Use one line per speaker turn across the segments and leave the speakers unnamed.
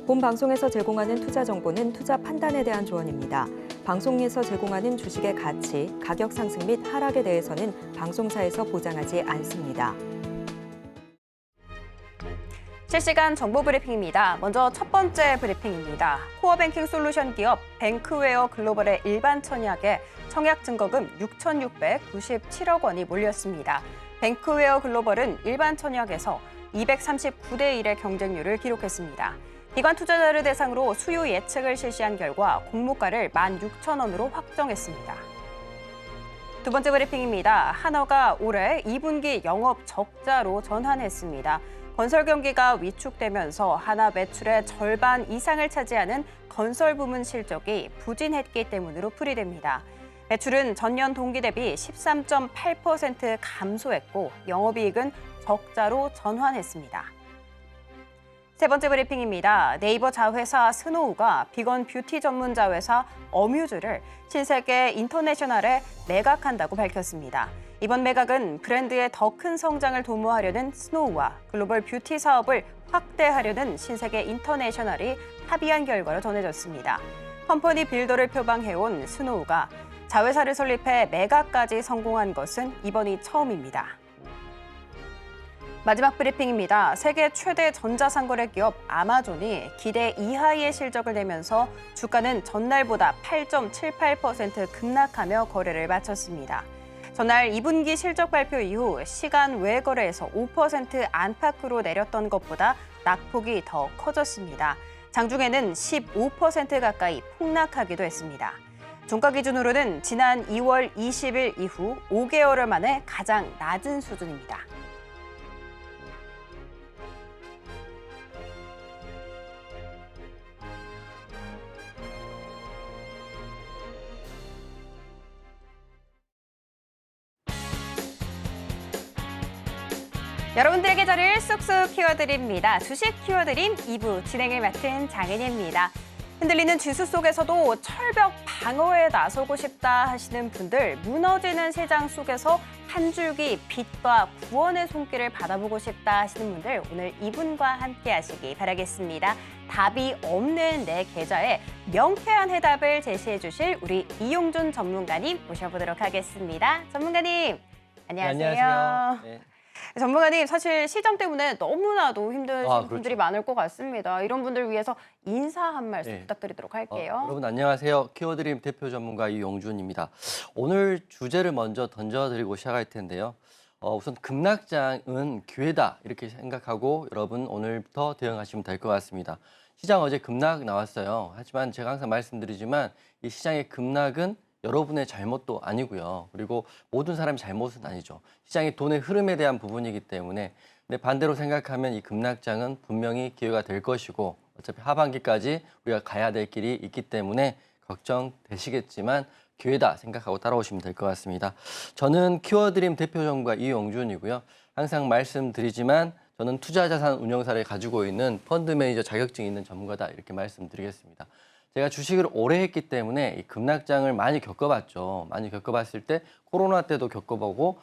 본 방송에서 제공하는 투자 정보는 투자 판단에 대한 조언입니다. 방송에서 제공하는 주식의 가치, 가격 상승 및 하락에 대해서는 방송사에서 보장하지 않습니다.
실시간 정보 브리핑입니다. 먼저 첫 번째 브리핑입니다. 코어 뱅킹 솔루션 기업 뱅크웨어 글로벌의 일반 청약에 청약 증거금 6,697억 원이 몰렸습니다. 뱅크웨어 글로벌은 일반 청약에서 239대 1의 경쟁률을 기록했습니다. 기관 투자자를 대상으로 수요 예측을 실시한 결과 공모가를 16,000원으로 확정했습니다. 두 번째 브리핑입니다. 한화가 올해 2분기 영업 적자로 전환했습니다. 건설 경기가 위축되면서 한화 매출의 절반 이상을 차지하는 건설 부문 실적이 부진했기 때문으로 풀이됩니다. 매출은 전년 동기 대비 13.8% 감소했고 영업이익은 적자로 전환했습니다. 세 번째 브리핑입니다. 네이버 자회사 스노우가 비건 뷰티 전문 자회사 어뮤즈를 신세계 인터내셔널에 매각한다고 밝혔습니다. 이번 매각은 브랜드의 더 큰 성장을 도모하려는 스노우와 글로벌 뷰티 사업을 확대하려는 신세계 인터내셔널이 합의한 결과로 전해졌습니다. 컴퍼니 빌더를 표방해온 스노우가 자회사를 설립해 매각까지 성공한 것은 이번이 처음입니다. 마지막 브리핑입니다. 세계 최대 전자상거래 기업 아마존이 기대 이하의 실적을 내면서 주가는 전날보다 8.78% 급락하며 거래를 마쳤습니다. 전날 2분기 실적 발표 이후 시간 외 거래에서 5% 안팎으로 내렸던 것보다 낙폭이 더 커졌습니다. 장중에는 15% 가까이 폭락하기도 했습니다. 종가 기준으로는 지난 2월 20일 이후 5개월 만에 가장 낮은 수준입니다. 여러분들에게 저를 쑥쑥 키워드립니다. 주식 키워드림 2부 진행을 맡은 장은희입니다. 흔들리는 지수 속에서도 철벽 방어에 나서고 싶다 하시는 분들, 무너지는 시장 속에서 한 줄기 빛과 구원의 손길을 받아보고 싶다 하시는 분들, 오늘 이분과 함께 하시기 바라겠습니다. 답이 없는 내 계좌에 명쾌한 해답을 제시해 주실 우리 이용준 전문가님 모셔보도록 하겠습니다. 전문가님, 안녕하세요.
네, 안녕하세요. 네.
전문가님, 사실 시점 때문에 너무나도 힘드신
그렇죠.
분들이 많을 것 같습니다. 이런 분들 위해서 인사 한 말씀 부탁드리도록 할게요.
여러분 안녕하세요. 키워드림 대표 전문가 이용준입니다. 오늘 주제를 먼저 던져드리고 시작할 텐데요. 우선 급락장은 기회다 이렇게 생각하고 여러분 오늘부터 대응하시면 될 것 같습니다. 시장 어제 급락 나왔어요. 하지만 제가 항상 말씀드리지만 이 시장의 급락은 여러분의 잘못도 아니고요. 그리고 모든 사람의 잘못은 아니죠. 시장의 돈의 흐름에 대한 부분이기 때문에 근데 반대로 생각하면 이 급락장은 분명히 기회가 될 것이고 어차피 하반기까지 우리가 가야 될 길이 있기 때문에 걱정되시겠지만 기회다 생각하고 따라오시면 될 것 같습니다. 저는 키워드림 대표 전문가 이용준이고요. 항상 말씀드리지만 저는 투자자산 운용사를 가지고 있는 펀드 매니저 자격증이 있는 전문가다 이렇게 말씀드리겠습니다. 제가 주식을 오래 했기 때문에 이 급락장을 많이 겪어봤죠. 많이 겪어봤을 때 코로나 때도 겪어보고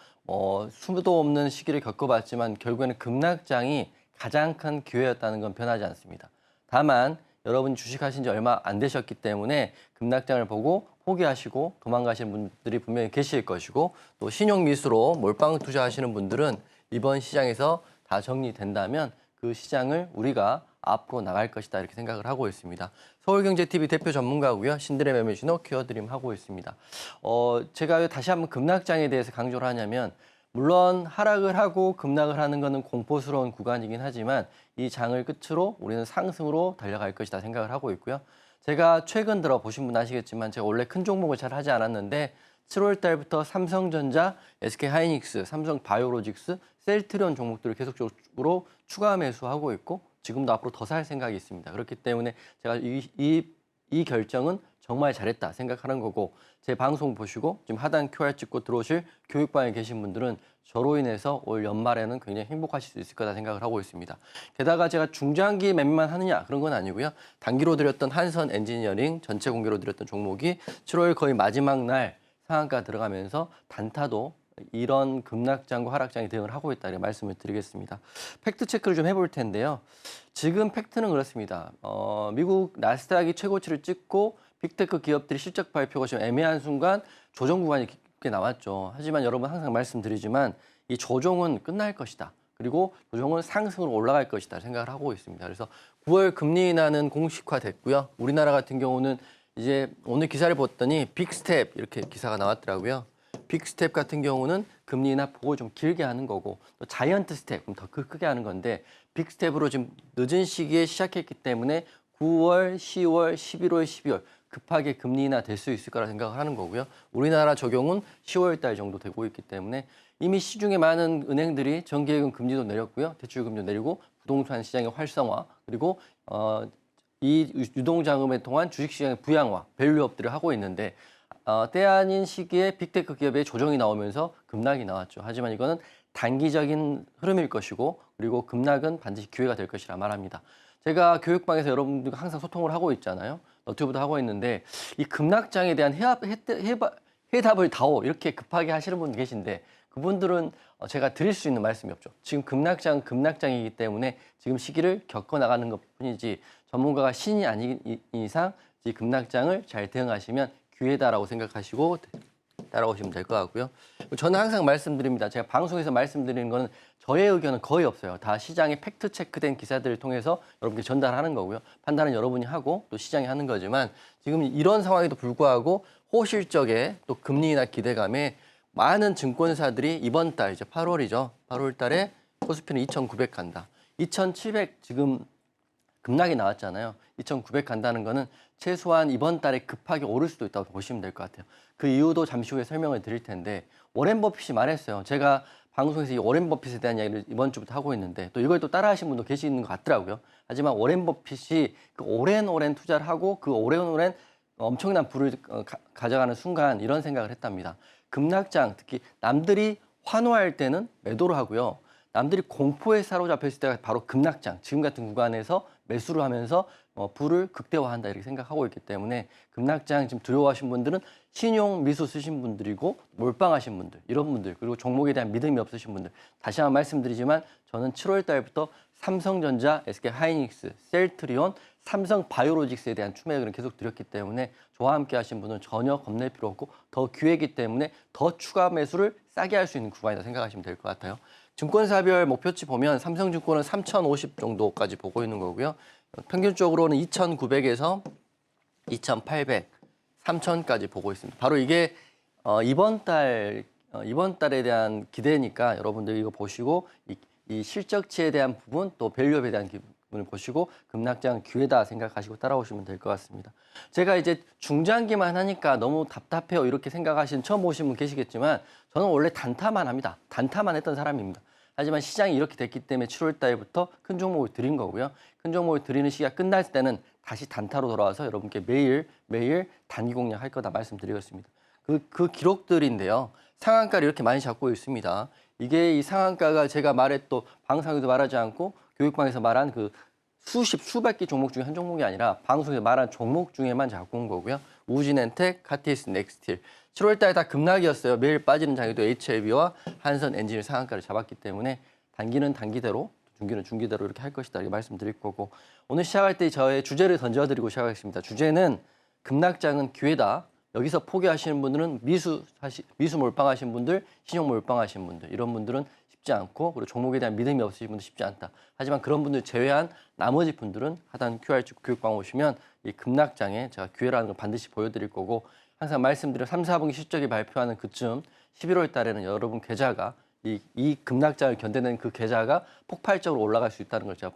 수도 없는 시기를 겪어봤지만 결국에는 급락장이 가장 큰 기회였다는 건 변하지 않습니다. 다만 여러분이 주식하신 지 얼마 안 되셨기 때문에 급락장을 보고 포기하시고 도망가시는 분들이 분명히 계실 것이고 또 신용미수로 몰빵 투자하시는 분들은 이번 시장에서 다 정리된다면 그 시장을 우리가 앞으로 나갈 것이다 이렇게 생각을 하고 있습니다. 서울경제TV 대표 전문가고요. 신들의 매매신호 키워드림 하고 있습니다. 제가 다시 한번 급락장에 대해서 강조를 하냐면 물론 하락을 하고 급락을 하는 것은 공포스러운 구간이긴 하지만 이 장을 끝으로 우리는 상승으로 달려갈 것이다 생각을 하고 있고요. 제가 최근 들어 보신 분 아시겠지만 제가 원래 큰 종목을 잘 하지 않았는데 7월 달부터 삼성전자, SK하이닉스, 삼성바이오로직스, 셀트리온 종목들을 계속적으로 추가 매수하고 있고 지금도 앞으로 더 살 생각이 있습니다. 그렇기 때문에 제가 이 결정은 정말 잘했다 생각하는 거고 제 방송 보시고 지금 하단 QR 찍고 들어오실 교육방에 계신 분들은 저로 인해서 올 연말에는 굉장히 행복하실 수 있을 거다 생각을 하고 있습니다. 게다가 제가 중장기 매매만 하느냐 그런 건 아니고요. 단기로 드렸던 한선 엔지니어링 전체 공개로 드렸던 종목이 7월 거의 마지막 날 상한가 들어가면서 단타도 이런 급락장과 하락장에 대응을 하고 있다 이렇게 말씀을 드리겠습니다. 팩트 체크를 좀 해볼 텐데요. 지금 팩트는 그렇습니다. 미국 나스닥이 최고치를 찍고 빅테크 기업들이 실적 발표가 좀 애매한 순간 조정 구간이 깊게 나왔죠. 하지만 여러분 항상 말씀드리지만 이 조정은 끝날 것이다. 그리고 조정은 상승으로 올라갈 것이다 생각을 하고 있습니다. 그래서 9월 금리 인하는 공식화됐고요. 우리나라 같은 경우는 이제 오늘 기사를 봤더니 빅스텝 이렇게 기사가 나왔더라고요. 빅스텝 같은 경우는 금리 인하 폭을 좀 길게 하는 거고 또 자이언트 스텝 더 크게 하는 건데 빅스텝으로 지금 늦은 시기에 시작했기 때문에 9월, 10월, 11월, 12월 급하게 금리 인하 될 수 있을 거라 생각을 하는 거고요. 우리나라 적용은 10월 달 정도 되고 있기 때문에 이미 시중에 많은 은행들이 정기예금 금리도 내렸고요. 대출금리도 내리고 부동산 시장의 활성화 그리고 이 유동자금을 통한 주식시장의 부양화, 밸류업들을 하고 있는데 때 아닌 시기에 빅테크 기업의 조정이 나오면서 급락이 나왔죠. 하지만 이거는 단기적인 흐름일 것이고 그리고 급락은 반드시 기회가 될 것이라 말합니다. 제가 교육방에서 여러분들과 항상 소통을 하고 있잖아요. 너튜브도 하고 있는데 이 급락장에 대한 해답을 다오 이렇게 급하게 하시는 분들 계신데 그분들은 제가 드릴 수 있는 말씀이 없죠. 지금 급락장이기 때문에 지금 시기를 겪어나가는 것뿐이지 전문가가 신이 아닌 이상 이 급락장을 잘 대응하시면 기회다라고 생각하시고 따라오시면 될 것 같고요. 저는 항상 말씀드립니다. 제가 방송에서 말씀드리는 거는 저의 의견은 거의 없어요. 다 시장의 팩트 체크된 기사들을 통해서 여러분께 전달하는 거고요. 판단은 여러분이 하고 또 시장이 하는 거지만 지금 이런 상황에도 불구하고 호실적에 또 금리 인하 기대감에 많은 증권사들이 이번 달 이제 8월이죠. 8월 달에 코스피는 2,900 간다. 2,700 지금 급락이 나왔잖아요. 2,900 간다는 거는 최소한 이번 달에 급하게 오를 수도 있다고 보시면 될 것 같아요. 그 이유도 잠시 후에 설명을 드릴 텐데 워렌 버핏이 말했어요. 제가 방송에서 이 워렌 버핏에 대한 이야기를 이번 주부터 하고 있는데 또 이걸 또 따라하신 분도 계시는 것 같더라고요. 하지만 워렌 버핏이 그 오랜 투자를 하고 그 오랜 엄청난 부를 가져가는 순간 이런 생각을 했답니다. 급락장, 특히 남들이 환호할 때는 매도를 하고요. 남들이 공포에 사로잡혔을 때가 바로 급락장, 지금 같은 구간에서 매수를 하면서 부를 극대화한다 이렇게 생각하고 있기 때문에 급락장 지금 두려워하신 분들은 신용 미수 쓰신 분들이고 몰빵하신 분들, 이런 분들 그리고 종목에 대한 믿음이 없으신 분들 다시 한번 말씀드리지만 저는 7월 달부터 삼성전자, SK하이닉스, 셀트리온, 삼성바이오로직스에 대한 추매를 계속 드렸기 때문에 저와 함께 하신 분은 전혀 겁낼 필요 없고 더 기회이기 때문에 더 추가 매수를 싸게 할 수 있는 구간이다 생각하시면 될 것 같아요. 증권사별 목표치 보면 삼성증권은 3,050 정도까지 보고 있는 거고요. 평균적으로는 2,900에서 2,800, 3,000까지 보고 있습니다. 바로 이게 이번 달에 대한 기대니까 여러분들 이거 보시고 이 실적치에 대한 부분 또 밸류업에 대한 부분을 보시고 급락장 기회다 생각하시고 따라오시면 될 것 같습니다. 제가 이제 중장기만 하니까 너무 답답해요 이렇게 생각하시는 처음 오신 분 계시겠지만 저는 원래 단타만 합니다. 단타만 했던 사람입니다. 하지만 시장이 이렇게 됐기 때문에 7월 달부터 큰 종목을 드린 거고요. 큰 종목을 드리는 시기가 끝날 때는 다시 단타로 돌아와서 여러분께 매일 단기 공략할 거다 말씀드리겠습니다. 그 기록들인데요. 상한가를 이렇게 많이 잡고 있습니다. 이게 이 상한가가 제가 말했던 방송에도 말하지 않고 교육방에서 말한 그 수백 개 종목 중에 한 종목이 아니라 방송에서 말한 종목 중에만 잡고 온 거고요. 우진엔텍, 카티스, 넥스틸. 7월 달에 다 급락이었어요. 매일 빠지는 장에도 HLB와 한선 엔진을 상한가를 잡았기 때문에 단기는 단기대로, 중기는 중기대로 이렇게 할 것이다 이렇게 말씀드릴 거고 오늘 시작할 때 저의 주제를 던져드리고 시작하겠습니다. 주제는 급락장은 기회다. 여기서 포기하시는 분들은 미수 몰빵하신 분들, 신용 몰빵하신 분들 이런 분들은 쉽지 않고 그리고 종목에 대한 믿음이 없으신 분들 쉽지 않다. 하지만 그런 분들 제외한 나머지 분들은 하단 QR축 교육방 오시면 이 급락장에 제가 기회라는 걸 반드시 보여드릴 거고 항상 말씀드린 3, 4분기 실적이 발표하는 그쯤 11월 달에는 여러분 계좌가 이 급락장을 견뎌내는 그 계좌가 폭발적으로 올라갈 수 있다는 걸 제가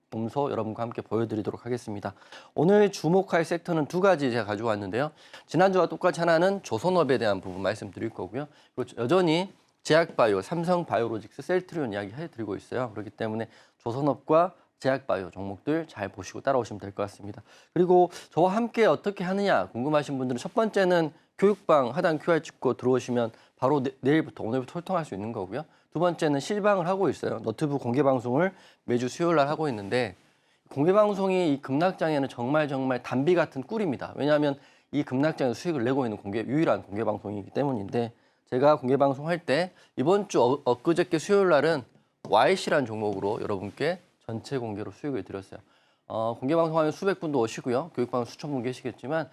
보면서 여러분과 함께 보여드리도록 하겠습니다. 오늘 주목할 섹터는 두 가지 제가 가지고 왔는데요. 지난주와 똑같이 하나는 조선업에 대한 부분 말씀드릴 거고요. 그리고 여전히 제약바이오, 삼성바이오로직스, 셀트리온 이야기 해드리고 있어요. 그렇기 때문에 조선업과 제약바이오 종목들 잘 보시고 따라오시면 될 것 같습니다. 그리고 저와 함께 어떻게 하느냐 궁금하신 분들은 첫 번째는 교육방 하단 QR 찍고 들어오시면 바로 내일부터 오늘부터 소통할 수 있는 거고요. 두 번째는 실방을 하고 있어요. 너튜브 공개 방송을 매주 수요일 날 하고 있는데 공개 방송이 이 급락장에는 정말 단비 같은 꿀입니다. 왜냐하면 이 급락장에서 수익을 내고 있는 유일한 공개 방송이기 때문인데 제가 공개 방송할 때 이번 주 엊그저께 수요일 날은 YC라는 종목으로 여러분께 전체 공개로 수익을 드렸어요. 공개 방송하면 수백 분도 오시고요. 교육 방송 수천 분 계시겠지만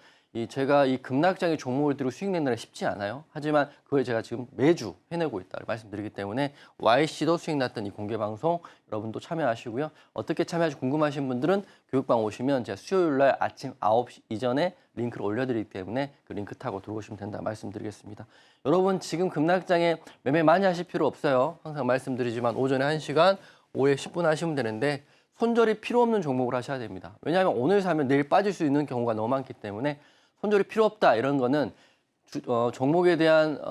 제가 이 급락장의 종목을 들고 수익 낸다는 게 쉽지 않아요. 하지만 그걸 제가 지금 매주 해내고 있다 말씀드리기 때문에 YC도 수익 났던 이 공개 방송 여러분도 참여하시고요. 어떻게 참여하실지 궁금하신 분들은 교육방 오시면 제가 수요일 날 아침 9시 이전에 링크를 올려드리기 때문에 그 링크 타고 들어오시면 된다 말씀드리겠습니다. 여러분 지금 급락장에 매매 많이 하실 필요 없어요. 항상 말씀드리지만 오전에 1시간, 오후에 10분 하시면 되는데 손절이 필요 없는 종목을 하셔야 됩니다. 왜냐하면 오늘 사면 내일 빠질 수 있는 경우가 너무 많기 때문에 손절이 필요 없다 이런 거는 종목에 대한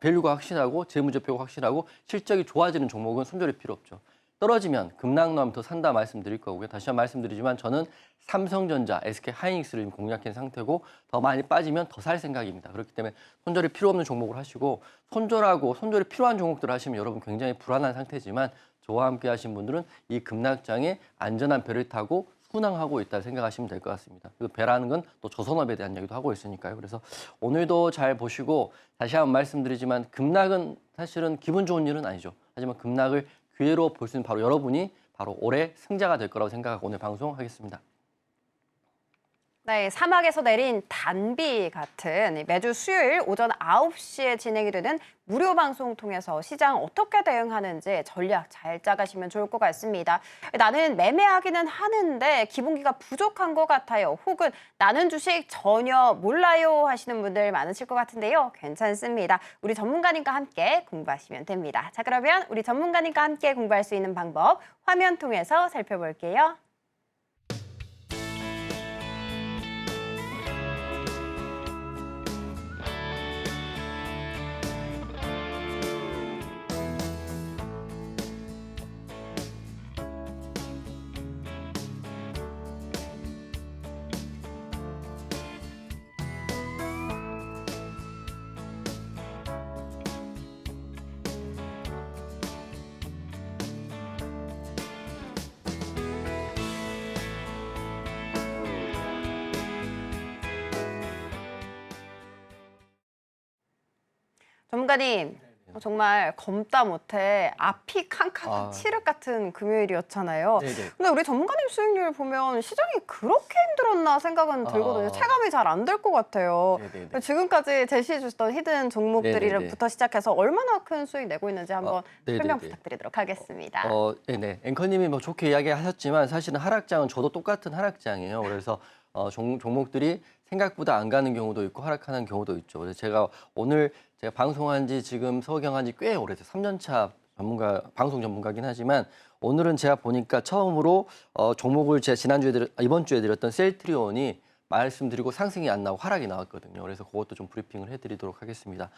밸류가 확실하고 재무제표가 확실하고 실적이 좋아지는 종목은 손절이 필요 없죠. 떨어지면 급락 나면 더 산다 말씀드릴 거고요. 다시 한번 말씀드리지만 저는 삼성전자, SK하이닉스를 공략한 상태고 더 많이 빠지면 더 살 생각입니다. 그렇기 때문에 손절이 필요 없는 종목을 하시고 손절이 필요한 종목들을 하시면 여러분 굉장히 불안한 상태지만 저와 함께 하신 분들은 이 급락장에 안전한 배를 타고 순항하고 있다 생각하시면 될 것 같습니다. 그 배라는 건 또 조선업에 대한 얘기도 하고 있으니까요. 그래서 오늘도 잘 보시고 다시 한번 말씀드리지만 급락은 사실은 기분 좋은 일은 아니죠. 하지만 급락을 기회로 볼 수 있는 바로 여러분이 바로 올해 승자가 될 거라고 생각하고 오늘 방송하겠습니다.
네, 사막에서 내린 단비 같은 매주 수요일 오전 9시에 진행이 되는 무료 방송 통해서 시장 어떻게 대응하는지 전략 잘 짜가시면 좋을 것 같습니다. 나는 매매하기는 하는데 기본기가 부족한 것 같아요. 혹은 나는 주식 전혀 몰라요 하시는 분들 많으실 것 같은데요. 괜찮습니다. 우리 전문가님과 함께 공부하시면 됩니다. 자, 그러면 우리 전문가님과 함께 공부할 수 있는 방법 화면 통해서 살펴볼게요. 전문가님, 정말 검다 못해 앞이 캄캄한 칠흑 같은 금요일이었잖아요.
네네.
근데 우리 전문가님 수익률 보면 시장이 그렇게 힘들었나 생각은 들거든요. 체감이 잘 안 될 것 같아요.
네네네.
지금까지 제시해 주셨던 히든 종목들부터 시작해서 얼마나 큰 수익 내고 있는지 한번 설명 부탁드리도록 하겠습니다.
네네. 앵커님이 뭐 좋게 이야기하셨지만 사실은 하락장은 저도 똑같은 하락장이에요. 그래서 종목들이 생각보다 안 가는 경우도 있고 하락하는 경우도 있죠. 그래서 제가 오늘 제가 방송한 지 지금 서경한 지 꽤 오래돼요. 3년차 방송 전문가긴 하지만 오늘은 제가 보니까 처음으로 종목을 제가 이번 주에 드렸던 셀트리온이 말씀드리고 상승이 안 나오고 하락이 나왔거든요. 그래서 그것도 좀 브리핑을 해드리도록 하겠습니다.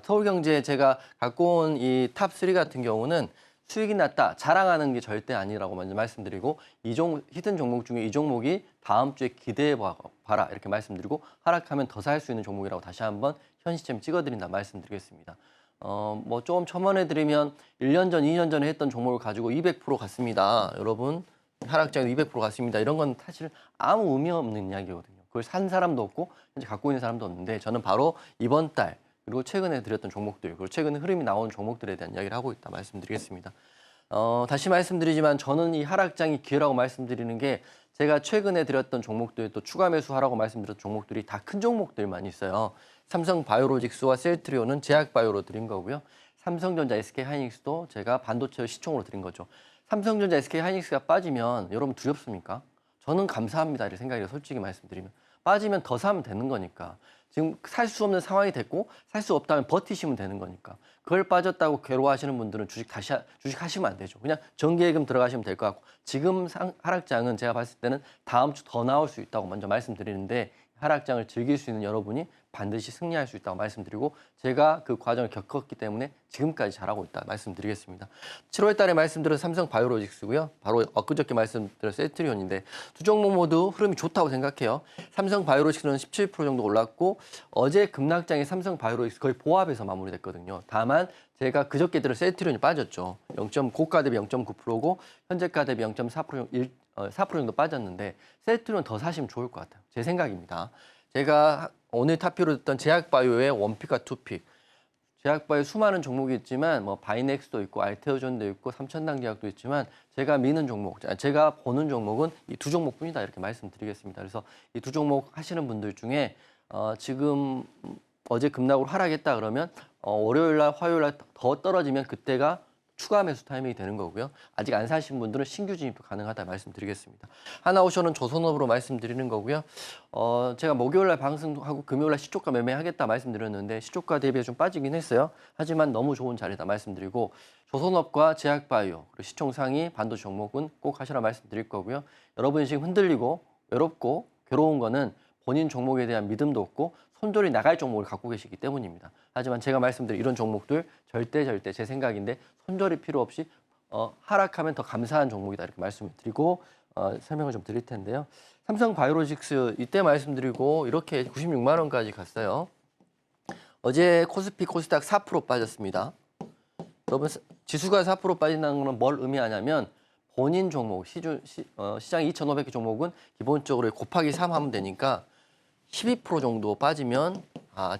서울경제 제가 갖고 온 이 탑3 같은 경우는 수익이 났다, 자랑하는 게 절대 아니라고 먼저 말씀드리고 히든 종목 중에 이 종목이 다음 주에 기대해 봐라 이렇게 말씀드리고 하락하면 더 살 수 있는 종목이라고 다시 한번 현 시점 찍어드린다 말씀드리겠습니다. 뭐 좀 첨언해드리면 1년 전, 2년 전에 했던 종목을 가지고 200% 갔습니다. 여러분 하락장에 200% 갔습니다. 이런 건 사실 아무 의미 없는 이야기거든요. 그걸 산 사람도 없고 현재 갖고 있는 사람도 없는데 저는 바로 이번 달 그리고 최근에 드렸던 종목들, 그리고 최근에 흐름이 나온 종목들에 대한 이야기를 하고 있다 말씀드리겠습니다. 다시 말씀드리지만 저는 이 하락장이 기회라고 말씀드리는 게 제가 최근에 드렸던 종목들 또 추가 매수하라고 말씀드렸던 종목들이 다 큰 종목들만 있어요. 삼성바이오로직스와 셀트리온은 제약바이오로 드린 거고요. 삼성전자, SK하이닉스도 제가 반도체 시총으로 드린 거죠. 삼성전자, SK하이닉스가 빠지면 여러분 두렵습니까? 저는 감사합니다. 이렇게 생각해요. 솔직히 말씀드리면. 빠지면 더 사면 되는 거니까. 지금 살 수 없는 상황이 됐고 살 수 없다면 버티시면 되는 거니까. 그걸 빠졌다고 괴로워하시는 분들은 주식 하시면 안 되죠. 그냥 정기예금 들어가시면 될 것 같고 지금 하락장은 제가 봤을 때는 다음 주 더 나올 수 있다고 먼저 말씀드리는데 하락장을 즐길 수 있는 여러분이 반드시 승리할 수 있다고 말씀드리고 제가 그 과정을 겪었기 때문에 지금까지 잘하고 있다 말씀드리겠습니다. 7월 달에 말씀드린 삼성바이오로직스고요. 바로 엊그저께 말씀드린 셀트리온인데 두 종목 모두 흐름이 좋다고 생각해요. 삼성바이오로직스는 17% 정도 올랐고 어제 급락장에 삼성바이오로직스 거의 보합에서 마무리됐거든요. 다만 제가 그저께 들은 셀트리온이 빠졌죠. 고가 대비 0.9%고 현재가 대비 0.4% 4% 정도 빠졌는데 셀트리온 더 사시면 좋을 것 같아요. 제 생각입니다. 제가 오늘 탑피로 듣던 제약바이오의 원픽과 투픽. 제약바에 수많은 종목이 있지만 뭐 바이넥스도 있고 알테오존도 있고 삼천당제약도 있지만 제가 미는 종목, 제가 보는 종목은 이 두 종목뿐이다 이렇게 말씀드리겠습니다. 그래서 이 두 종목 하시는 분들 중에 지금 어제 급락으로 하락했다 그러면 월요일 날, 화요일 날 더 떨어지면 그때가 추가 매수 타이밍이 되는 거고요. 아직 안 사신 분들은 신규 진입도 가능하다 말씀드리겠습니다. 하나오션은 조선업으로 말씀드리는 거고요. 제가 목요일 날 방송하고 금요일 날 시초가 매매하겠다 말씀드렸는데 시초가 대비해 좀 빠지긴 했어요. 하지만 너무 좋은 자리다 말씀드리고 조선업과 제약바이오 그리고 시총상위 반도체 종목은 꼭 하시라 말씀드릴 거고요. 여러분이 지금 흔들리고 외롭고 괴로운 거는 본인 종목에 대한 믿음도 없고 손절이 나갈 종목을 갖고 계시기 때문입니다. 하지만 제가 말씀드린 이런 종목들 절대 제 생각인데 손절이 필요 없이 하락하면 더 감사한 종목이다 이렇게 말씀을 드리고 설명을 좀 드릴 텐데요. 삼성바이오로직스 이때 말씀드리고 이렇게 96만 원까지 갔어요. 어제 코스피 코스닥 4% 빠졌습니다. 여러분 지수가 4% 빠진다는 건 뭘 의미하냐면 본인 종목 시장 2,500개 종목은 기본적으로 곱하기 3 하면 되니까 12% 정도 빠지면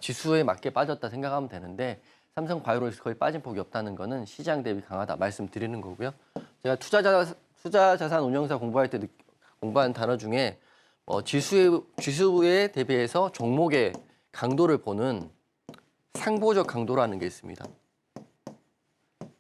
지수에 맞게 빠졌다 생각하면 되는데 삼성바이오로직스 거의 빠진 폭이 없다는 거는 시장 대비 강하다 말씀드리는 거고요. 제가 투자자산 운용사 공부할 때 공부한 단어 중에 지수에 대비해서 종목의 강도를 보는 상보적 강도라는 게 있습니다.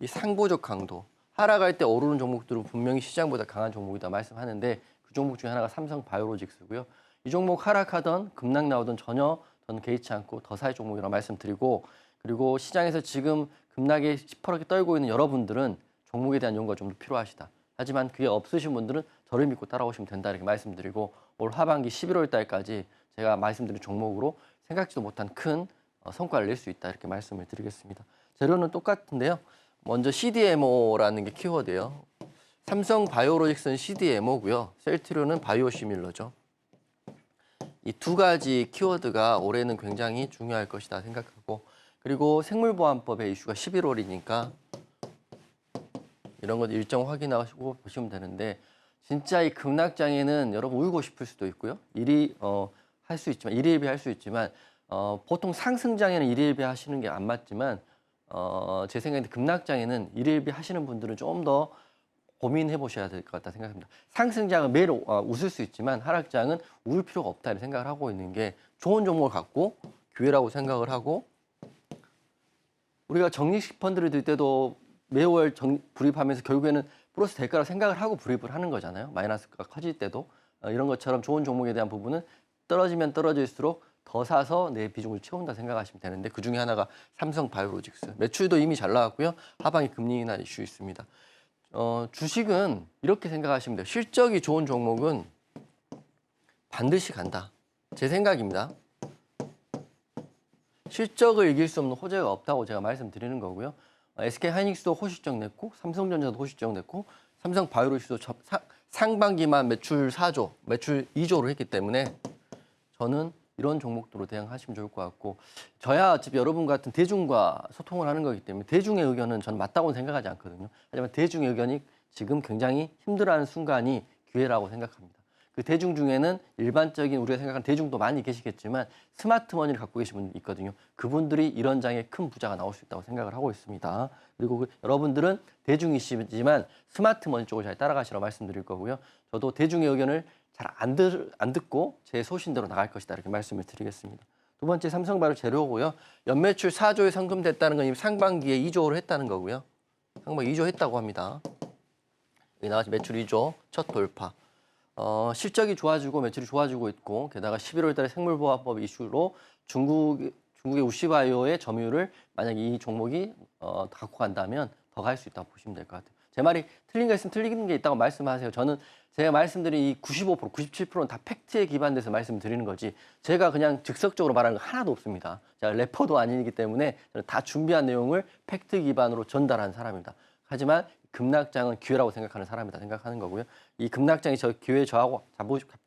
이 상보적 강도. 하락할 때 오르는 종목들은 분명히 시장보다 강한 종목이다 말씀하는데 그 종목 중에 하나가 삼성바이오로직스고요. 이 종목 하락하던 급락 나오던 전혀 저는 개의치 않고 더 살 종목이라고 말씀드리고 그리고 시장에서 지금 급락에 시퍼렇게 떨고 있는 여러분들은 종목에 대한 연구가 좀 더 필요하시다. 하지만 그게 없으신 분들은 저를 믿고 따라오시면 된다 이렇게 말씀드리고 올 하반기 11월 달까지 제가 말씀드린 종목으로 생각지도 못한 큰 성과를 낼 수 있다 이렇게 말씀을 드리겠습니다. 재료는 똑같은데요. 먼저 CDMO라는 게 키워드예요. 삼성바이오로직스는 CDMO고요. 셀트리온은 바이오시밀러죠. 이 두 가지 키워드가 올해는 굉장히 중요할 것이다 생각하고 그리고 생물보안법의 이슈가 11월이니까 이런 것 일정 확인하시고 보시면 되는데 진짜 이 급락장에는 여러분 울고 싶을 수도 있고요. 할 수 있지만 일일비 할 수 있지만 보통 상승장에는 일일비 하시는 게 안 맞지만 제 생각에 급락장에는 일일비 하시는 분들은 좀 더 고민해 보셔야 될 것 같다 생각합니다. 상승장은 매일 웃을 수 있지만 하락장은 울 필요가 없다 이런 생각을 하고 있는 게 좋은 종목을 갖고 기회라고 생각을 하고 우리가 적립식 펀드를 들 때도 매월 불입하면서 결국에는 플러스 될 거라고 생각을 하고 불입을 하는 거잖아요. 마이너스가 커질 때도 이런 것처럼 좋은 종목에 대한 부분은 떨어지면 떨어질수록 더 사서 내 비중을 채운다 생각하시면 되는데 그중에 하나가 삼성바이오로직스. 매출도 이미 잘 나왔고요. 하반기 금리 인하 이슈 있습니다. 주식은 이렇게 생각하시면 돼요. 실적이 좋은 종목은 반드시 간다. 제 생각입니다. 상식적을 이길 수 없는 호재가 없다고 제가 말씀드리는 거고요. SK하이닉스도 호실적 냈고 삼성전자도 호실적 냈고 삼성바이오로직스도 상반기만 매출 4조, 매출 2조를 했기 때문에 저는 이런 종목도로 대응하시면 좋을 것 같고 저야 어차피 여러분 같은 대중과 소통을 하는 거기 때문에 대중의 의견은 저는 맞다고는 생각하지 않거든요. 하지만 대중의 의견이 지금 굉장히 힘들어하는 순간이 기회라고 생각합니다. 그 대중 중에는 일반적인 우리가 생각하는 대중도 많이 계시겠지만 스마트머니를 갖고 계신 분이 있거든요. 그분들이 이런 장에 큰 부자가 나올 수 있다고 생각을 하고 있습니다. 그리고 여러분들은 대중이시지만 스마트머니 쪽을 잘 따라가시라고 말씀드릴 거고요. 저도 대중의 의견을 잘 안 듣고 제 소신대로 나갈 것이다 이렇게 말씀을 드리겠습니다. 두 번째 삼성바이오 재료고요. 연매출 4조에 성금됐다는 건 이미 상반기에 2조를 했다는 거고요. 상반기 2조 했다고 합니다. 여기 나와서 매출 2조 첫 돌파. 실적이 좋아지고 매출이 좋아지고 있고 게다가 11월 달에 생물보안법 이슈로 중국의 우시바이오의 점유율을 만약에 이 종목이 갖고 간다면 더 갈 수 있다고 보시면 될 것 같아요. 제 말이 틀린 거 있으면 틀린 게 있다고 말씀하세요. 저는 제가 말씀드린 이 95%, 97%는 다 팩트에 기반돼서 말씀드리는 거지 제가 그냥 즉석적으로 말하는 거 하나도 없습니다. 제가 래퍼도 아니기 때문에 저는 다 준비한 내용을 팩트 기반으로 전달하는 사람입니다. 하지만 급락장은 기회라고 생각하는 사람이다 생각하는 거고요. 이 급락장이 저 기회 저하고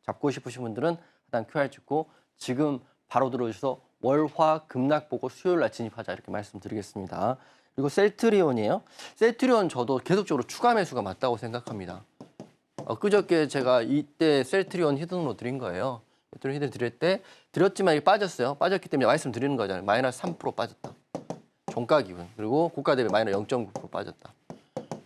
잡고 싶으신 분들은 하단 QR 찍고 지금 바로 들어오셔서 월화 급락 보고 수요일 날 진입하자 이렇게 말씀드리겠습니다. 그리고 셀트리온이에요. 셀트리온 저도 계속적으로 추가 매수가 맞다고 생각합니다. 그저께 제가 이때 셀트리온 히든으로 드린 거예요. 히든 드릴 때 드렸지만 이게 빠졌어요. 빠졌기 때문에 말씀드리는 거잖아요. 마이너스 3% 빠졌다. 종가 기준 그리고 고가 대비 마이너스 0.9% 빠졌다.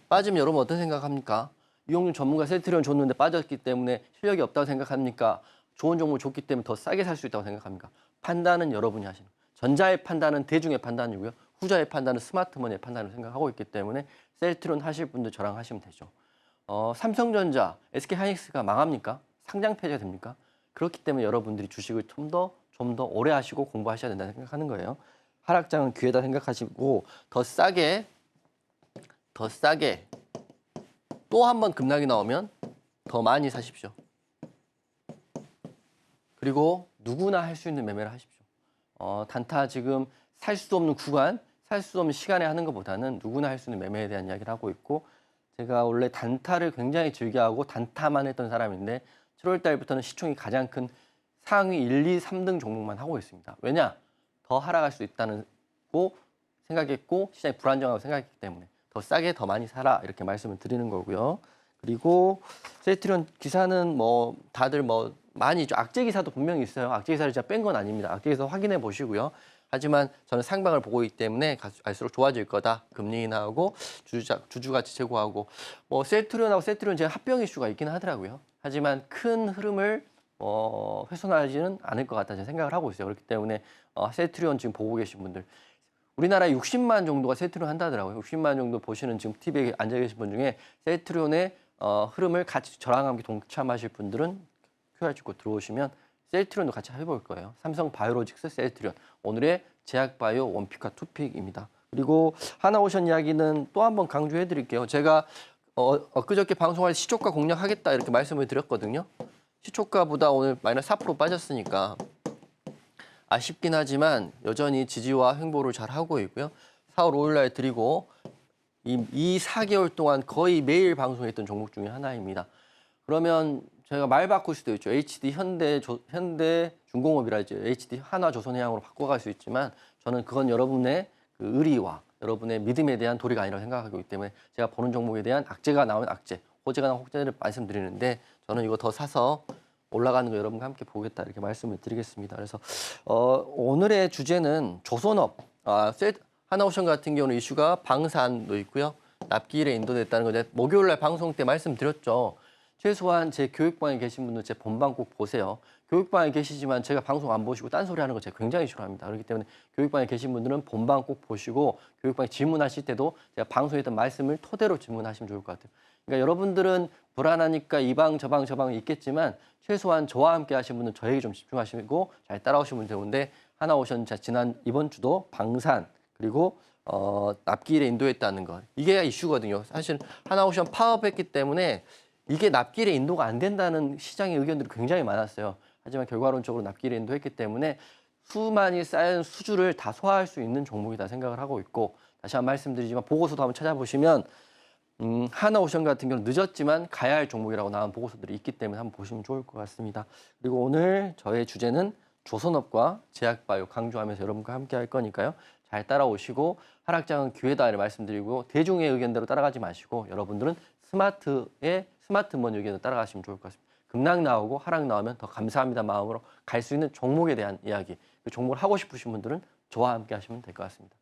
빠지면 여러분 어떤 생각합니까? 이용준 전문가 셀트리온 줬는데 빠졌기 때문에 실력이 없다고 생각합니까? 좋은 종목 줬기 때문에 더 싸게 살 수 있다고 생각합니까? 판단은 여러분이 하시는 거예요. 전자의 판단은 대중의 판단이고요. 후자의 판단은 스마트머니의 판단을 생각하고 있기 때문에 셀트리온 하실 분들 저랑 하시면 되죠. 삼성전자, SK하이닉스가 망합니까? 상장 폐지가 됩니까? 그렇기 때문에 여러분들이 주식을 좀 더 오래 하시고 공부하셔야 된다고 생각하는 거예요. 하락장은 기회다 생각하시고 더 싸게 또 한 번 급락이 나오면 더 많이 사십시오. 그리고 누구나 할 수 있는 매매를 하십시오. 단타 지금 살 수 없는 구간, 살 수 없는 시간에 하는 것보다는 누구나 할 수 있는 매매에 대한 이야기를 하고 있고 제가 원래 단타를 굉장히 즐겨하고 단타만 했던 사람인데 7월 달부터는 시총이 가장 큰 상위 1, 2, 3등 종목만 하고 있습니다. 왜냐? 더 하락할 수 있다는 거 생각했고 시장이 불안정하다고 생각했기 때문에 더 싸게 더 많이 사라 이렇게 말씀을 드리는 거고요. 그리고 셀트리온 기사는 뭐 다들 뭐 많이 있죠. 악재 기사도 분명히 있어요. 악재 기사를 제가 뺀 건 아닙니다. 악재 기사 확인해 보시고요. 하지만 저는 상방을 보고 있기 때문에 갈수록 좋아질 거다. 금리 인하하고 주주 가치 제고하고 뭐 셀트리온 제가 합병 이슈가 있기는 하더라고요. 하지만 큰 흐름을 훼손하지는 않을 것 같다 는 생각을 하고 있어요. 그렇기 때문에 셀트리온 지금 보고 계신 분들 우리나라에 60만 정도가 셀트리온 한다더라고요. 60만 정도 보시는 지금 TV에 앉아 계신 분 중에 셀트리온의 흐름을 같이 저랑 함께 동참하실 분들은 QR 찍고 들어오시면 셀트리온도 같이 해볼 거예요. 삼성 바이오로직스 셀트리온 오늘의 제약바이오 원픽과 투픽입니다. 그리고 하나오션 이야기는 또 한 번 강조해 드릴게요. 제가 엊그저께 방송할 시초가 공략하겠다 이렇게 말씀을 드렸거든요. 시초가보다 오늘 마이너스 4% 빠졌으니까 아쉽긴 하지만 여전히 지지와 횡보를 잘 하고 있고요. 4월 5일 날 드리고 이 4개월 동안 거의 매일 방송했던 종목 중에 하나입니다. 그러면 저희가 말 바꿀 수도 있죠. HD 현대 중공업이라지 HD 한화조선해양으로 바꿔갈 수 있지만 저는 그건 여러분의 그 의리와 여러분의 믿음에 대한 도리가 아니라고 생각하고 있기 때문에 제가 보는 종목에 대한 악재가 나오면 악재, 호재가 나오면 호재를 말씀드리는데 저는 이거 더 사서 올라가는 거 여러분과 함께 보겠다 이렇게 말씀을 드리겠습니다. 그래서 오늘의 주제는 조선업, 하나오션 같은 경우는 이슈가 방산도 있고요. 납기일에 인도됐다는 거 목요일 날 방송 때 말씀드렸죠. 최소한 제 교육방에 계신 분들 제 본방 꼭 보세요. 교육방에 계시지만 제가 방송 안 보시고 딴소리 하는 거 제가 굉장히 싫어합니다. 그렇기 때문에 교육방에 계신 분들은 본방 꼭 보시고 교육방에 질문하실 때도 제가 방송했던 말씀을 토대로 질문하시면 좋을 것 같아요. 그러니까 여러분들은 불안하니까 이 방 저 방 있겠지만 최소한 저와 함께 하신 분은 저에게 좀 집중하시고 잘 따라오시면 되는데 하나오션 이번 주도 방산 그리고 납기일에 인도했다는 것 이게 이슈거든요. 사실 하나오션 파업했기 때문에 이게 납기일에 인도가 안 된다는 시장의 의견들이 굉장히 많았어요. 하지만 결과론적으로 납기일에 인도했기 때문에 수많이 쌓인 수주를 다 소화할 수 있는 종목이다 생각을 하고 있고 다시 한번 말씀드리지만 보고서도 한번 찾아보시면 하나오션 같은 경우는 늦었지만 가야 할 종목이라고 나온 보고서들이 있기 때문에 한번 보시면 좋을 것 같습니다. 그리고 오늘 저의 주제는 조선업과 제약바이오 강조하면서 여러분과 함께 할 거니까요. 잘 따라오시고 하락장은 기회다를 말씀드리고 대중의 의견대로 따라가지 마시고 여러분들은 스마트먼 의견을 따라가시면 좋을 것 같습니다. 급락 나오고 하락 나오면 더 감사합니다 마음으로 갈 수 있는 종목에 대한 이야기, 그 종목을 하고 싶으신 분들은 저와 함께 하시면 될 것 같습니다.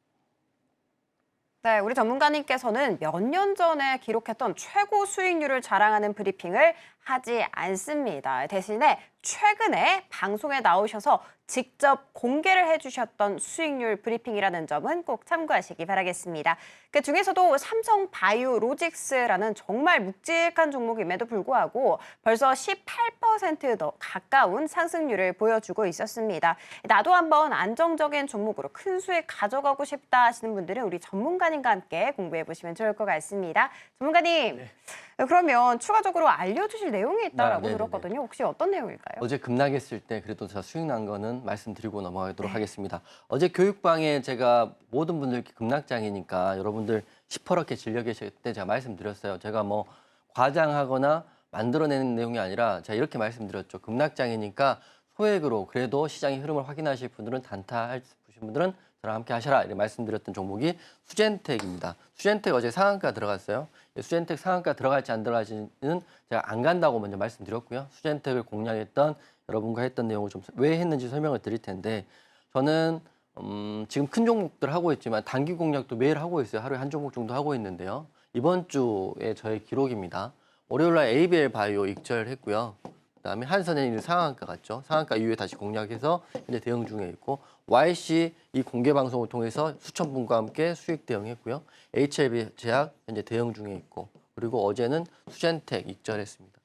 네, 우리 전문가님께서는 몇 년 전에 기록했던 최고 수익률을 자랑하는 브리핑을 하지 않습니다. 대신에 최근에 방송에 나오셔서 직접 공개를 해주셨던 수익률 브리핑이라는 점은 꼭 참고하시기 바라겠습니다. 그 중에서도 삼성 바이오로직스라는 정말 묵직한 종목임에도 불구하고 벌써 18% 더 가까운 상승률을 보여주고 있었습니다. 나도 한번 안정적인 종목으로 큰 수익 가져가고 싶다 하시는 분들은 우리 전문가님과 함께 공부해 보시면 좋을 것 같습니다. 전문가님, 네. 그러면 추가적으로 알려주실 내용이 있다라고 들었거든요. 혹시 어떤 내용일까요?
어제 급락했을 때 그래도 제가 수익 난 거는 말씀드리고 넘어가도록 하겠습니다. 어제 교육방에 제가 모든 분들 급락장이니까 여러분들 시퍼렇게 질려 계실 때 제가 말씀드렸어요. 제가 뭐 과장하거나 만들어내는 내용이 아니라 제가 이렇게 말씀드렸죠. 급락장이니까 소액으로 그래도 시장의 흐름을 확인하실 분들은 단타하실 분들은 저랑 함께 하셔라 이렇게 말씀드렸던 종목이 수젠텍입니다. 수젠텍 어제 상한가 들어갔어요. 수젠텍 상한가 들어갈지 안 들어갈지는 제가 안 간다고 먼저 말씀드렸고요. 수젠텍을 공략했던 여러분과 했던 내용을 좀 왜 했는지 설명을 드릴 텐데 저는 지금 큰 종목들 하고 있지만 단기 공략도 매일 하고 있어요. 하루에 한 종목 정도 하고 있는데요. 이번 주에 저의 기록입니다. 월요일 날 ABL 바이오 익절했고요. 그다음에 한선에는 상한가 갔죠. 상한가 이후에 다시 공략해서 현재 대응 중에 있고 YC 이 공개 방송을 통해서 수천 분과 함께 수익 대응했고요. HLB 제약 현재 대응 중에 있고 그리고 어제는 수젠텍 익절했습니다.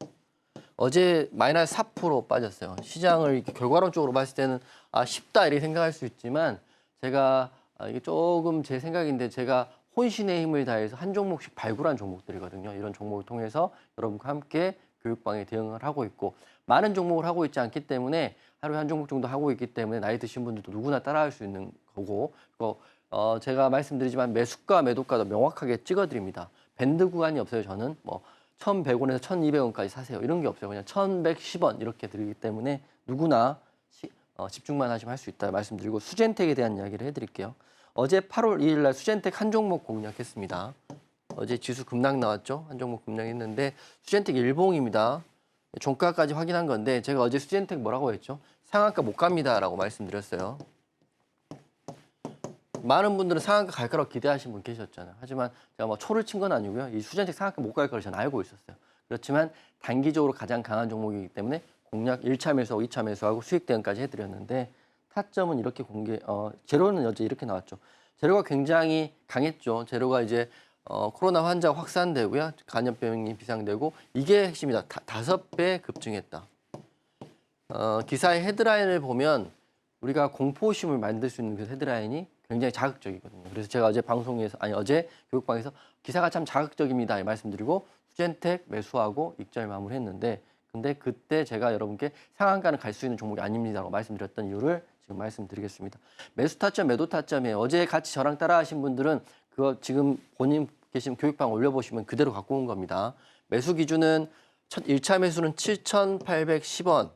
어제 마이너스 4% 빠졌어요. 시장을 이렇게 결과론적으로 봤을 때는 쉽다 이렇게 생각할 수 있지만 제가 이게 조금 제 생각인데 제가 혼신의 힘을 다해서 한 종목씩 발굴한 종목들이거든요. 이런 종목을 통해서 여러분과 함께 교육방에 대응을 하고 있고 많은 종목을 하고 있지 않기 때문에 하루에 한 종목 정도 하고 있기 때문에 나이 드신 분들도 누구나 따라할 수 있는 거고 제가 말씀드리지만 매수가 매도가도 명확하게 찍어드립니다. 밴드 구간이 없어요. 저는 뭐 1,100원에서 1,200원까지 사세요. 이런 게 없어요. 그냥 1,110원 이렇게 드리기 때문에 누구나 집중만 하시면 할 수 있다 말씀드리고 수젠텍에 대한 이야기를 해드릴게요. 어제 8월 2일 날 수젠텍 한 종목 공략했습니다. 어제 지수 급락 나왔죠. 한 종목 급락했는데 수젠텍 일봉입니다. 종가까지 확인한 건데 제가 어제 수젠텍 뭐라고 했죠? 상한가 못 갑니다라고 말씀드렸어요. 많은 분들은 상한가 갈 거라고 기대하신 분 계셨잖아요. 하지만 제가 뭐 초를 친 건 아니고요. 이 수젠텍 상한가 못 갈 거를 저는 알고 있었어요. 그렇지만 단기적으로 가장 강한 종목이기 때문에 공략 1차 매수하고 2차 매수하고 수익 대응까지 해드렸는데 타점은 이렇게 재료는 어제 이렇게 나왔죠. 재료가 굉장히 강했죠. 재료가 이제 코로나 환자가 확산되고요. 간염병이 비상되고 이게 핵심이다. 5배 급증했다. 기사의 헤드라인을 보면 우리가 공포심을 만들 수 있는 그 헤드라인이 굉장히 자극적이거든요. 그래서 제가 어제 교육방에서 기사가 참 자극적입니다. 말씀드리고 수젠텍 매수하고 익절 마무리했는데 근데 그때 제가 여러분께 상한가는 갈 수 있는 종목이 아닙니다라고 말씀드렸던 이유를 지금 말씀드리겠습니다. 매수 타점, 매도 타점이에요. 어제 같이 저랑 따라하신 분들은 그거 지금 본인 계신 교육방 올려보시면 그대로 갖고 온 겁니다. 매수 기준은 1차 매수는 7,810원.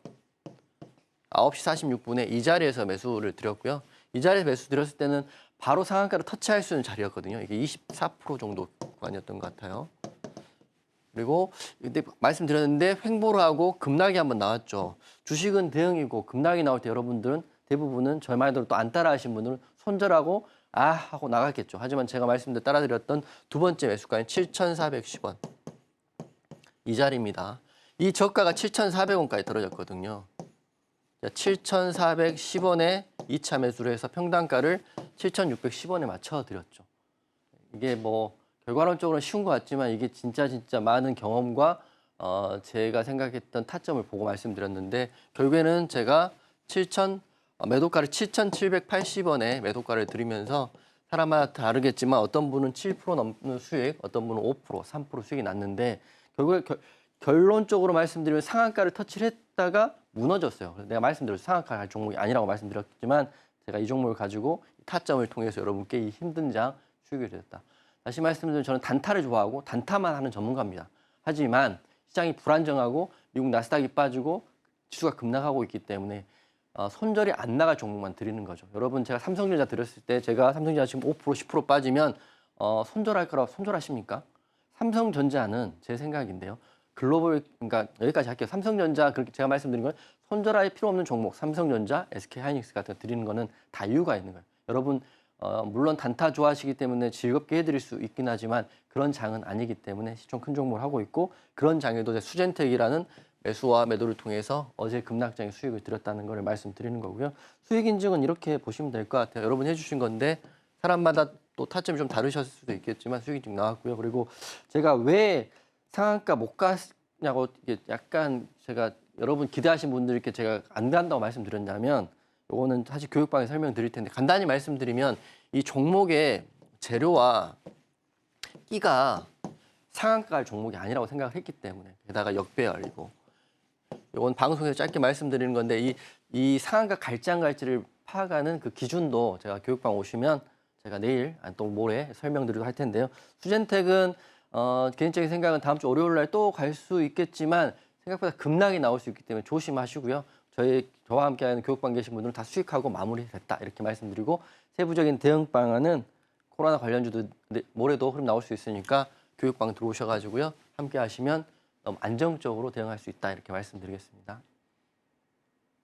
9시 46분에 이 자리에서 매수를 드렸고요. 이 자리에서 매수 드렸을 때는 바로 상한가를 터치할 수 있는 자리였거든요. 이게 24% 정도 구간이었던 것 같아요. 그리고 그때 말씀드렸는데 횡보를 하고 급락이 한번 나왔죠. 주식은 대응이고 급락이 나올 때 여러분들은 대부분은 저희 말대로 또 안 따라하신 분들은 손절하고 하고 나갔겠죠. 하지만 제가 말씀드려 따라드렸던 두 번째 매수가인 7,410원. 이 자리입니다. 이 저가가 7,400원까지 떨어졌거든요. 7,410원에 2차 매수를 해서 평단가를 7,610원에 맞춰 드렸죠. 이게 뭐 결과론적으로 쉬운 것 같지만 이게 진짜 많은 경험과 제가 생각했던 타점을 보고 말씀드렸는데 결국에는 제가 매도가를 7,780원에 매도가를 드리면서 사람마다 다르겠지만 어떤 분은 7% 넘는 수익, 어떤 분은 5%, 3% 수익이 났는데 결국에 결론적으로 말씀드리면 상한가를 터치를 했다가 무너졌어요. 그래서 내가 말씀드렸죠. 상한가 갈 종목이 아니라고 말씀드렸지만 제가 이 종목을 가지고 타점을 통해서 여러분께 이 힘든 장 수익을 드렸다. 다시 말씀드리면 저는 단타를 좋아하고 단타만 하는 전문가입니다. 하지만 시장이 불안정하고 미국 나스닥이 빠지고 지수가 급락하고 있기 때문에 손절이 안 나갈 종목만 드리는 거죠. 여러분 제가 삼성전자 드렸을 때 제가 삼성전자 지금 5% 10% 빠지면 손절할 거라고 손절하십니까? 삼성전자는 제 생각인데요. 그러니까 여기까지 할게요. 삼성전자 그렇게 제가 말씀드린 건 손절할 필요 없는 종목 삼성전자, SK하이닉스 같은 거 드리는 거는 다 이유가 있는 거예요. 여러분 물론 단타 좋아하시기 때문에 즐겁게 해드릴 수 있긴 하지만 그런 장은 아니기 때문에 시총 큰 종목을 하고 있고 그런 장에도 수젠텍이라는 매수와 매도를 통해서 어제 급락장에 수익을 드렸다는 걸 말씀드리는 거고요. 수익 인증은 이렇게 보시면 될 것 같아요. 여러분이 해주신 건데 사람마다 또 타점이 좀 다르셨을 수도 있겠지만 수익 인증 나왔고요. 그리고 제가 왜 상한가 못 갔냐고 이게 약간 제가 여러분 기대하신 분들께 제가 안 간다고 말씀드렸냐면 요거는 사실 교육방에 설명드릴 텐데 간단히 말씀드리면 이 종목의 재료와 끼가 상한가 갈 종목이 아니라고 생각을 했기 때문에 게다가 역배열이고 요건 방송에서 짧게 말씀드리는 건데 이 상한가 갈지 안 갈지를 파악하는 그 기준도 제가 교육방 오시면 제가 내일 또 모레 설명드리도록 할 텐데요. 수젠텍은 개인적인 생각은 다음 주 월요일 날 또 갈 수 있겠지만 생각보다 급락이 나올 수 있기 때문에 조심하시고요. 저와 함께하는 교육방 계신 분들은 다 수익하고 마무리됐다 이렇게 말씀드리고 세부적인 대응 방안은 코로나 관련주도 모레도 흐름 나올 수 있으니까 교육방 들어오셔가지고요. 함께 하시면 너무 안정적으로 대응할 수 있다 이렇게 말씀드리겠습니다.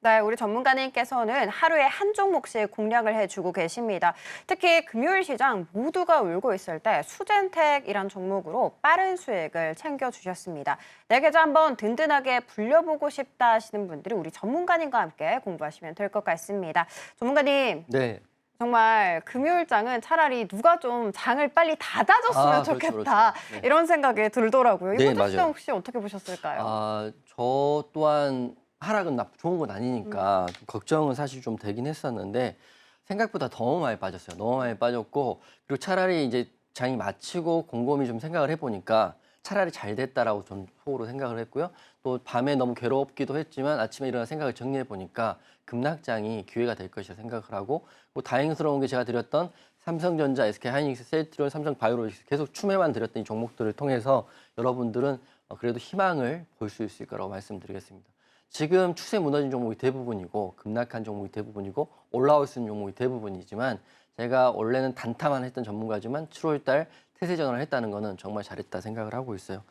네, 우리 전문가님께서는 하루에 한 종목씩 공략을 해주고 계십니다. 특히 금요일 시장 모두가 울고 있을 때 수젠텍이란 종목으로 빠른 수익을 챙겨주셨습니다. 내 계좌 한번 든든하게 불려보고 싶다 하시는 분들이 우리 전문가님과 함께 공부하시면 될 것 같습니다. 전문가님.
네.
정말 금요일장은 차라리 누가 좀 장을 빨리 닫아줬으면 좋겠다.
그렇죠. 네.
이런 생각이 들더라고요.
네,
이번 시장
맞아요.
혹시 어떻게 보셨을까요?
저 또한 하락은 좋은 건 아니니까 좀 걱정은 사실 좀 되긴 했었는데 생각보다 너무 많이 빠졌어요. 너무 많이 빠졌고 그리고 차라리 이제 장이 마치고 곰곰이 좀 생각을 해보니까 차라리 잘 됐다라고 좀 속으로 생각을 했고요. 또 밤에 너무 괴롭기도 했지만 아침에 일어나 생각을 정리해 보니까 급락장이 기회가 될 것이라 생각을 하고 또 다행스러운 게 제가 드렸던 삼성전자, SK하이닉스, 셀트리온, 삼성바이오로직스 계속 추매만 드렸던 이 종목들을 통해서 여러분들은 그래도 희망을 볼 수 있을 거라고 말씀드리겠습니다. 지금 추세 무너진 종목이 대부분이고 급락한 종목이 대부분이고 올라올 수 있는 종목이 대부분이지만 제가 원래는 단타만 했던 전문가지만 7월 달 태세 전환을 했다는 거는 정말 잘했다 생각을 하고 있어요.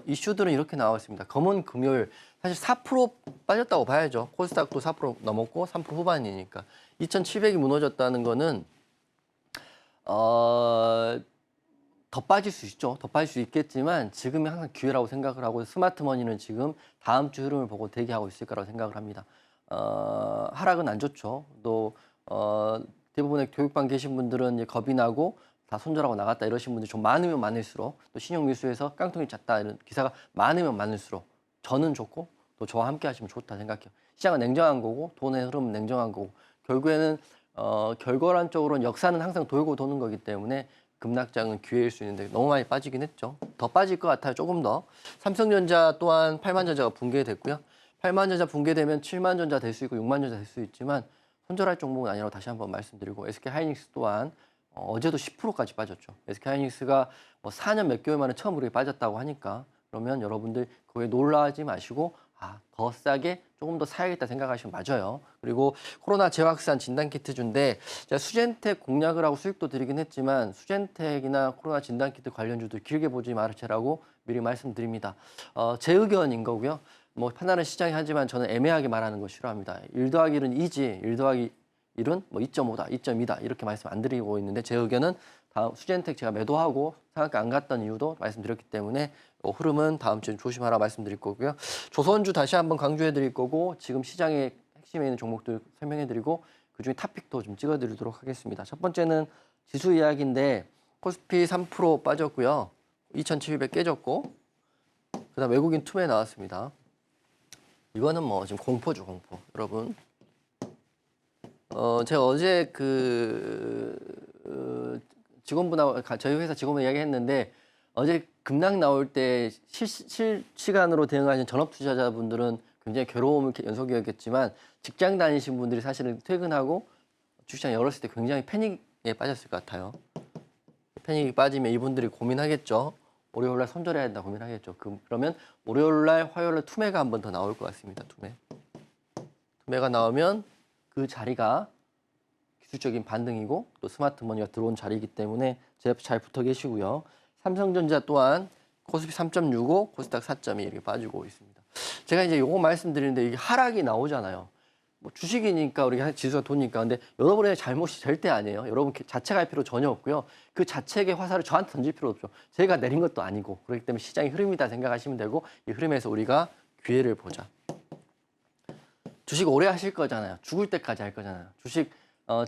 이슈들은 이렇게 나와 있습니다. 검은 금요일 사실 4% 빠졌다고 봐야죠. 코스닥도 4% 넘었고 3% 후반이니까 2,700이 무너졌다는 거는 더 빠질 수 있죠. 더 빠질 수 있겠지만 지금이 항상 기회라고 생각을 하고 스마트머니는 지금 다음 주 흐름을 보고 대기하고 있을 거라고 생각을 합니다. 하락은 안 좋죠. 또 대부분의 교육반 계신 분들은 이제 겁이 나고 다 손절하고 나갔다 이러신 분들이 좀 많으면 많을수록 또 신용미수에서 깡통이 찼다 이런 기사가 많으면 많을수록 저는 좋고 또 저와 함께 하시면 좋다 생각해요. 시장은 냉정한 거고 돈의 흐름은 냉정한 거고 결국에는 결과론 쪽으로는 역사는 항상 돌고 도는 거기 때문에 급락장은 기회일 수 있는데 너무 많이 빠지긴 했죠. 더 빠질 것 같아요. 조금 더. 삼성전자 또한 8만전자가 붕괴됐고요. 8만전자 붕괴되면 7만전자 될 수 있고 6만전자 될 수 있지만 손절할 종목은 아니라고 다시 한번 말씀드리고 SK하이닉스 또한 어제도 10%까지 빠졌죠. SK하이닉스가 뭐 4년 몇 개월 만에 처음으로 빠졌다고 하니까 그러면 여러분들 거기에 놀라지 마시고 더 싸게 조금 더 사야겠다 생각하시면 맞아요. 그리고 코로나 재확산 진단키트주인데 제가 수젠텍 공략을 하고 수익도 드리긴 했지만 수젠텍이나 코로나 진단키트 관련주들 길게 보지 말으시라고 미리 말씀드립니다. 제 의견인 거고요. 뭐 판단은 시장이 하지만 저는 애매하게 말하는 거 싫어합니다. 1 더하기 1은 2지 1 더하기 1은 뭐 2.5다, 2.2다 이렇게 말씀 안 드리고 있는데 제 의견은 다음 수젠텍 제가 매도하고 상한가 안 갔던 이유도 말씀드렸기 때문에 흐름은 다음 주에 조심하라 말씀드릴 거고요. 조선주 다시 한번 강조해 드릴 거고 지금 시장의 핵심에 있는 종목들 설명해 드리고 그중에 탑픽도 좀 찍어 드리도록 하겠습니다. 첫 번째는 지수 이야기인데 코스피 3% 빠졌고요. 2,700 깨졌고 그다음 외국인 투매 나왔습니다. 이거는 뭐 지금 공포죠, 공포. 여러분. 제가 어제 직원분하고 저희 회사 직원분 이야기했는데 어제 급락 나올 때 실시간으로 대응하시는 전업 투자자분들은 굉장히 괴로움을 연속이었겠지만 직장 다니신 분들이 사실은 퇴근하고 주식시장 열었을 때 굉장히 패닉에 빠졌을 것 같아요. 패닉이 빠지면 이분들이 고민하겠죠. 월요일날 손절해야 된다 고민하겠죠. 그러면 월요일날, 화요일날 투매가 한 번 더 나올 것 같습니다. 투매가 나오면 그 자리가 기술적인 반등이고 또 스마트머니가 들어온 자리이기 때문에 제 옆에 잘 붙어 계시고요. 삼성전자 또한 코스피 3.65, 코스닥 4.2 이렇게 빠지고 있습니다. 제가 이제 요거 말씀드리는데 이게 하락이 나오잖아요. 뭐 주식이니까 우리가 지수가 도니까 근데 여러분의 잘못이 절대 아니에요. 여러분 자책할 필요 전혀 없고요. 그 자책의 화살을 저한테 던질 필요 없죠. 제가 내린 것도 아니고 그렇기 때문에 시장의 흐름이다 생각하시면 되고 이 흐름에서 우리가 기회를 보자. 주식 오래 하실 거잖아요. 죽을 때까지 할 거잖아요. 주식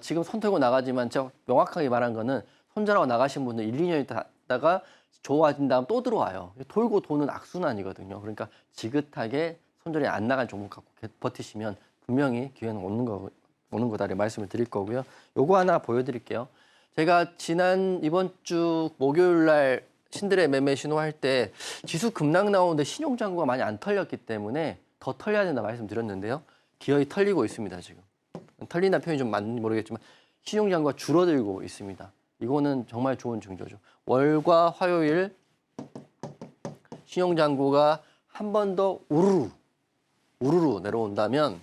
지금 손 털고 나가지만 제가 명확하게 말한 거는 손절하고 나가신 분들 1, 2년 있다가 좋아진 다음 또 들어와요. 돌고 도는 악순환이거든요. 그러니까 지긋하게 손절이 안 나간 종목 갖고 버티시면 분명히 기회는 오는 거다 말씀을 드릴 거고요. 요거 하나 보여드릴게요. 제가 이번 주 목요일 날 신들의 매매 신호할 때 지수 급락 나오는데 신용장구가 많이 안 털렸기 때문에 더 털려야 된다 말씀드렸는데요. 기어이 털리고 있습니다, 지금. 털린다는 표현이 좀 맞는지 모르겠지만 신용장구가 줄어들고 있습니다. 이거는 정말 좋은 징조죠. 월과 화요일 신용장구가 한 번 더 우르르 내려온다면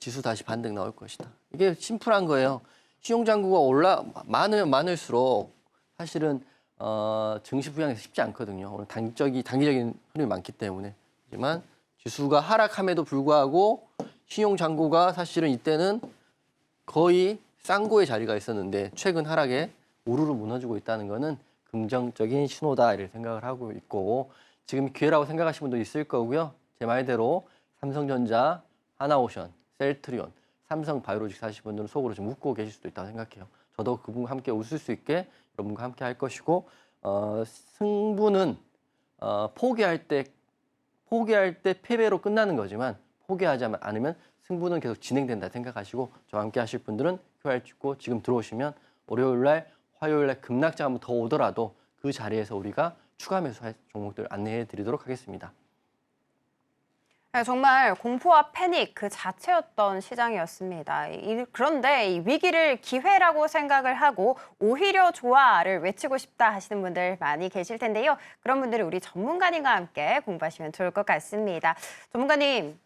지수 다시 반등 나올 것이다. 이게 심플한 거예요. 신용장구가 많으면 많을수록 사실은 증시 부양이 쉽지 않거든요. 오늘 단기적인 흐름이 많기 때문에. 하지만 지수가 하락함에도 불구하고 신용장고가 사실은 이때는 거의 쌍고의 자리가 있었는데 최근 하락에 우르르 무너지고 있다는 것은 긍정적인 신호다 이렇게 생각을 하고 있고 지금 기회라고 생각하시는 분도 있을 거고요. 제 말대로 삼성전자, 하나오션, 셀트리온, 삼성바이오로직스 하시는 분들은 속으로 좀 웃고 계실 수도 있다고 생각해요. 저도 그분과 함께 웃을 수 있게 여러분과 함께 할 것이고 승부는 포기할 때 패배로 끝나는 거지만 포기하지 않으면 승부는 계속 진행된다 생각하시고 저와 함께 하실 분들은 QR 찍고 지금 들어오시면 월요일 날, 화요일 날 급락장 한번 더 오더라도 그 자리에서 우리가 추가 매수할 종목들 안내해 드리도록 하겠습니다.
네, 정말 공포와 패닉 그 자체였던 시장이었습니다. 그런데 이 위기를 기회라고 생각을 하고 오히려 좋아를 외치고 싶다 하시는 분들 많이 계실 텐데요. 그런 분들은 우리 전문가님과 함께 공부하시면 좋을 것 같습니다. 전문가님,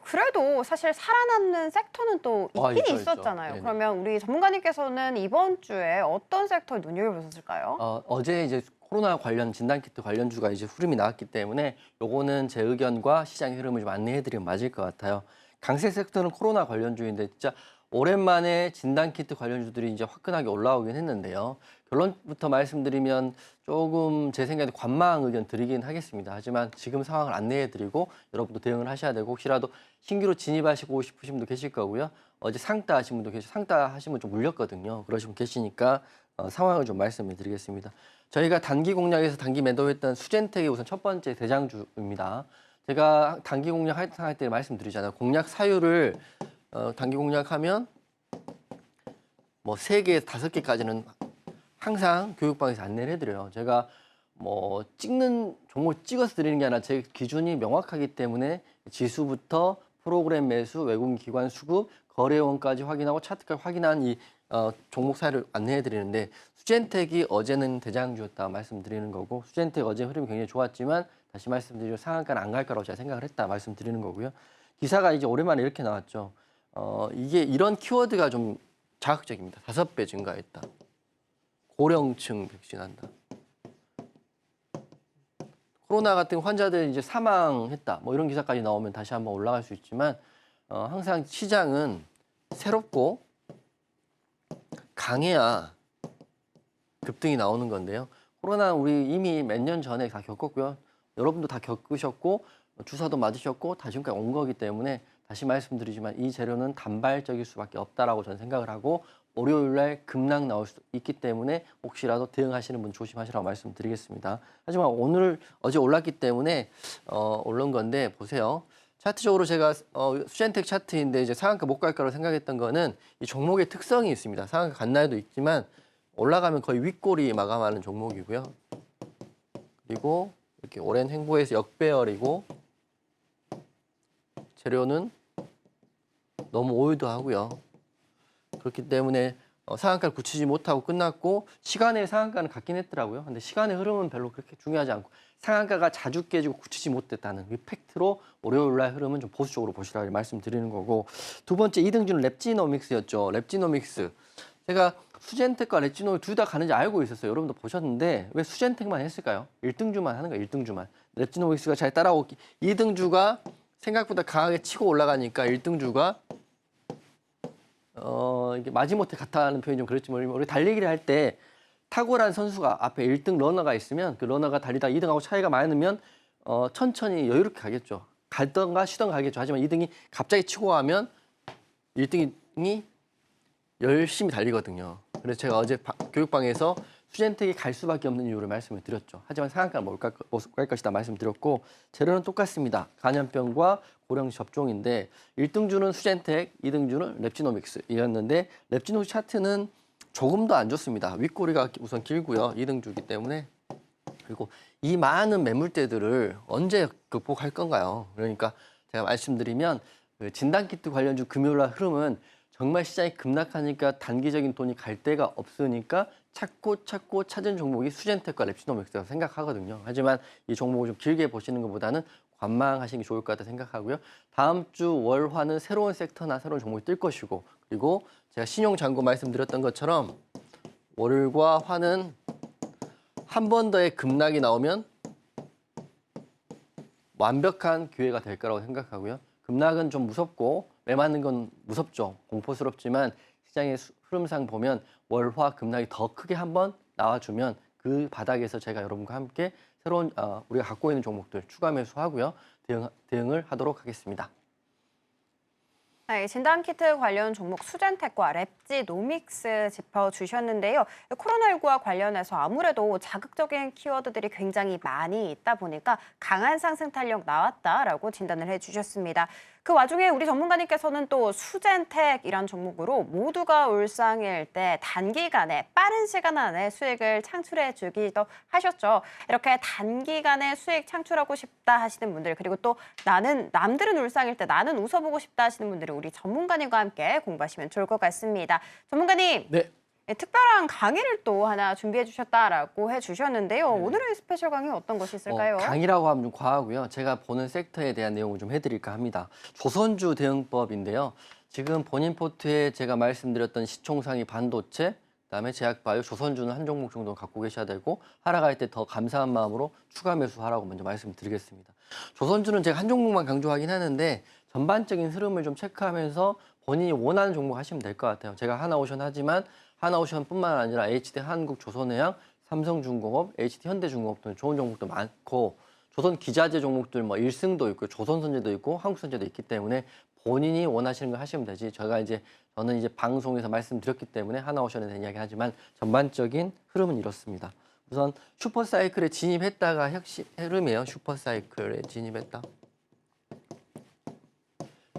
그래도 사실 살아남는 섹터는 또 있긴 있었잖아요.
있죠.
그러면 우리 전문가님께서는 이번 주에 어떤 섹터에 눈여겨보셨을까요?
어제 이제 코로나 관련 진단키트 관련주가 이제 흐름이 나왔기 때문에 요거는 제 의견과 시장의 흐름을 좀 안내해드리면 맞을 것 같아요. 강세 섹터는 코로나 관련주인데 진짜 오랜만에 진단키트 관련주들이 이제 화끈하게 올라오긴 했는데요. 결론부터 말씀드리면 조금 제 생각에 관망 의견 드리긴 하겠습니다. 하지만 지금 상황을 안내해드리고 여러분도 대응을 하셔야 되고 혹시라도 신규로 진입하시고 싶으신 분도 계실 거고요. 어제 상따 하신 분도 계시고 상따 하신 분 좀 물렸거든요. 그러신 분 계시니까 상황을 좀 말씀을 드리겠습니다. 저희가 단기 공략에서 단기 매도했던 수젠텍이 우선 첫 번째 대장주입니다. 제가 단기 공략 할 때 말씀드리잖아요. 공략 사유를 단기 공략하면 뭐 3개, 5개까지는 항상 교육방에서 안내를 해드려요. 제가 뭐 찍는 종목을 찍어서 드리는 게 아니라 제 기준이 명확하기 때문에 지수부터 프로그램 매수, 외국인 기관 수급, 거래원까지 확인하고 차트까지 확인한 이 종목 사이를 안내해 드리는데 수젠텍이 어제는 대장주였다 말씀드리는 거고 수젠텍 어제 흐름이 굉장히 좋았지만 다시 말씀드리죠. 상한가는 안 갈 거라고 제가 생각을 했다 말씀드리는 거고요. 기사가 이제 오랜만에 이렇게 나왔죠. 이게 이런 키워드가 좀 자극적입니다. 5배 증가했다. 고령층 백신한다. 코로나 같은 환자들 이제 사망했다. 뭐 이런 기사까지 나오면 다시 한번 올라갈 수 있지만 항상 시장은 새롭고 강해야 급등이 나오는 건데요. 코로나 우리 이미 몇 년 전에 다 겪었고요. 여러분도 다 겪으셨고 주사도 맞으셨고 다 지금까지 온 거기 때문에 다시 말씀드리지만 이 재료는 단발적일 수밖에 없다라고 저는 생각을 하고 월요일 날 급락 나올 수 있기 때문에 혹시라도 대응하시는 분 조심하시라고 말씀드리겠습니다. 하지만 어제 올랐기 때문에 올른 건데 보세요. 차트적으로 제가 수젠텍 차트인데 이제 상한가 못 갈 거라고 생각했던 거는 이 종목의 특성이 있습니다. 상한가 간 날도 있지만 올라가면 거의 윗골이 마감하는 종목이고요. 그리고 이렇게 오랜 횡보에서 역배열이고 재료는 너무 올드하고요. 그렇기 때문에 상한가를 굳히지 못하고 끝났고 시간의 상한가는 같긴 했더라고요. 근데 시간의 흐름은 별로 그렇게 중요하지 않고 상한가가 자주 깨지고 굳히지 못했다는 이 팩트로 월요일 날 흐름은 좀 보수적으로 보시라고 말씀드리는 거고 두 번째 2등주는 랩지노믹스였죠. 랩지노믹스. 제가 수젠텍과 랩지노믹스 둘 다 가는지 알고 있었어요. 여러분도 보셨는데 왜 수젠텍만 했을까요? 1등주만 하는 거예요. 1등주만. 랩지노믹스가 잘 따라오기 2등주가 생각보다 강하게 치고 올라가니까 1등주가 이게 마지못해 같다는 표현이 좀 그렇지만 우리 달리기를 할 때 탁월한 선수가 앞에 1등 러너가 있으면 그 러너가 달리다 2등하고 차이가 많으면 천천히 여유롭게 가겠죠. 갈던가 쉬던가 가겠죠. 하지만 2등이 갑자기 치고 가면 1등이 열심히 달리거든요. 그래서 제가 어제 교육방에서 수젠텍이 갈 수밖에 없는 이유를 말씀을 드렸죠. 하지만 상한가는 못 갈 것이다 말씀드렸고 재료는 똑같습니다. 간염병과 고령 접종인데 1등주는 수젠텍, 2등주는 랩지노믹스이었는데 랩지노믹스 차트는 조금 더 안 좋습니다. 윗꼬리가 우선 길고요. 2등주이기 때문에. 그리고 이 많은 매물대들을 언제 극복할 건가요? 그러니까 제가 말씀드리면 그 진단키트 관련주 금요일날 흐름은 정말 시장이 급락하니까 단기적인 돈이 갈 데가 없으니까 찾고 찾은 종목이 수젠텍과 랩지노믹스라고 생각하거든요. 하지만 이 종목을 좀 길게 보시는 것보다는 관망하시는 게 좋을 것 같다 생각하고요. 다음 주 월화는 새로운 섹터나 새로운 종목이 뜰 것이고 그리고 제가 신용장고 말씀드렸던 것처럼 월과 화는 한 번 더의 급락이 나오면 완벽한 기회가 될 거라고 생각하고요. 급락은 좀 무섭고 매 맞는 건 무섭죠. 공포스럽지만 시장의 흐름상 보면 월화 급락이 더 크게 한번 나와주면 그 바닥에서 제가 여러분과 함께 새로운 우리가 갖고 있는 종목들 추가 매수하고요. 대응을 하도록 하겠습니다.
네, 진단키트 관련 종목 수젠텍과 랩지노믹스 짚어주셨는데요. 코로나19와 관련해서 아무래도 자극적인 키워드들이 굉장히 많이 있다 보니까 강한 상승 탄력 나왔다라고 진단을 해주셨습니다. 그 와중에 우리 전문가님께서는 또 수젠텍이란 종목으로 모두가 울상일 때 단기간에 빠른 시간 안에 수익을 창출해 주기도 하셨죠. 이렇게 단기간에 수익 창출하고 싶다 하시는 분들, 그리고 또 남들은 울상일 때 나는 웃어보고 싶다 하시는 분들은 우리 전문가님과 함께 공부하시면 좋을 것 같습니다. 전문가님.
네.
네, 특별한 강의를 또 하나 준비해 주셨다라고 해주셨는데요. 오늘의 스페셜 강의 어떤 것이 있을까요?
강의라고 하면 좀 과하고요. 제가 보는 섹터에 대한 내용을 좀 해드릴까 합니다. 조선주 대응법인데요. 지금 본인 포트에 제가 말씀드렸던 시총상위 반도체, 그다음에 제약바이오, 조선주는 한 종목 정도 갖고 계셔야 되고 하락할 때 더 감사한 마음으로 추가 매수하라고 먼저 말씀드리겠습니다. 조선주는 제가 한 종목만 강조하긴 하는데 전반적인 흐름을 좀 체크하면서 본인이 원하는 종목 하시면 될 것 같아요. 제가 하나오션 하지만 하나오션뿐만 아니라 HD 한국, 조선해양, 삼성중공업, HD 현대중공업 등 좋은 종목도 많고 조선 기자재 종목들 뭐 일승도 있고 조선선제도 있고 한국선제도 있기 때문에 본인이 원하시는 걸 하시면 되지. 저는 이제 방송에서 말씀드렸기 때문에 하나오션에 대한 이야기 하지만 전반적인 흐름은 이렇습니다. 우선 슈퍼사이클에 진입했다가 흐름이에요. 슈퍼사이클에 진입했다.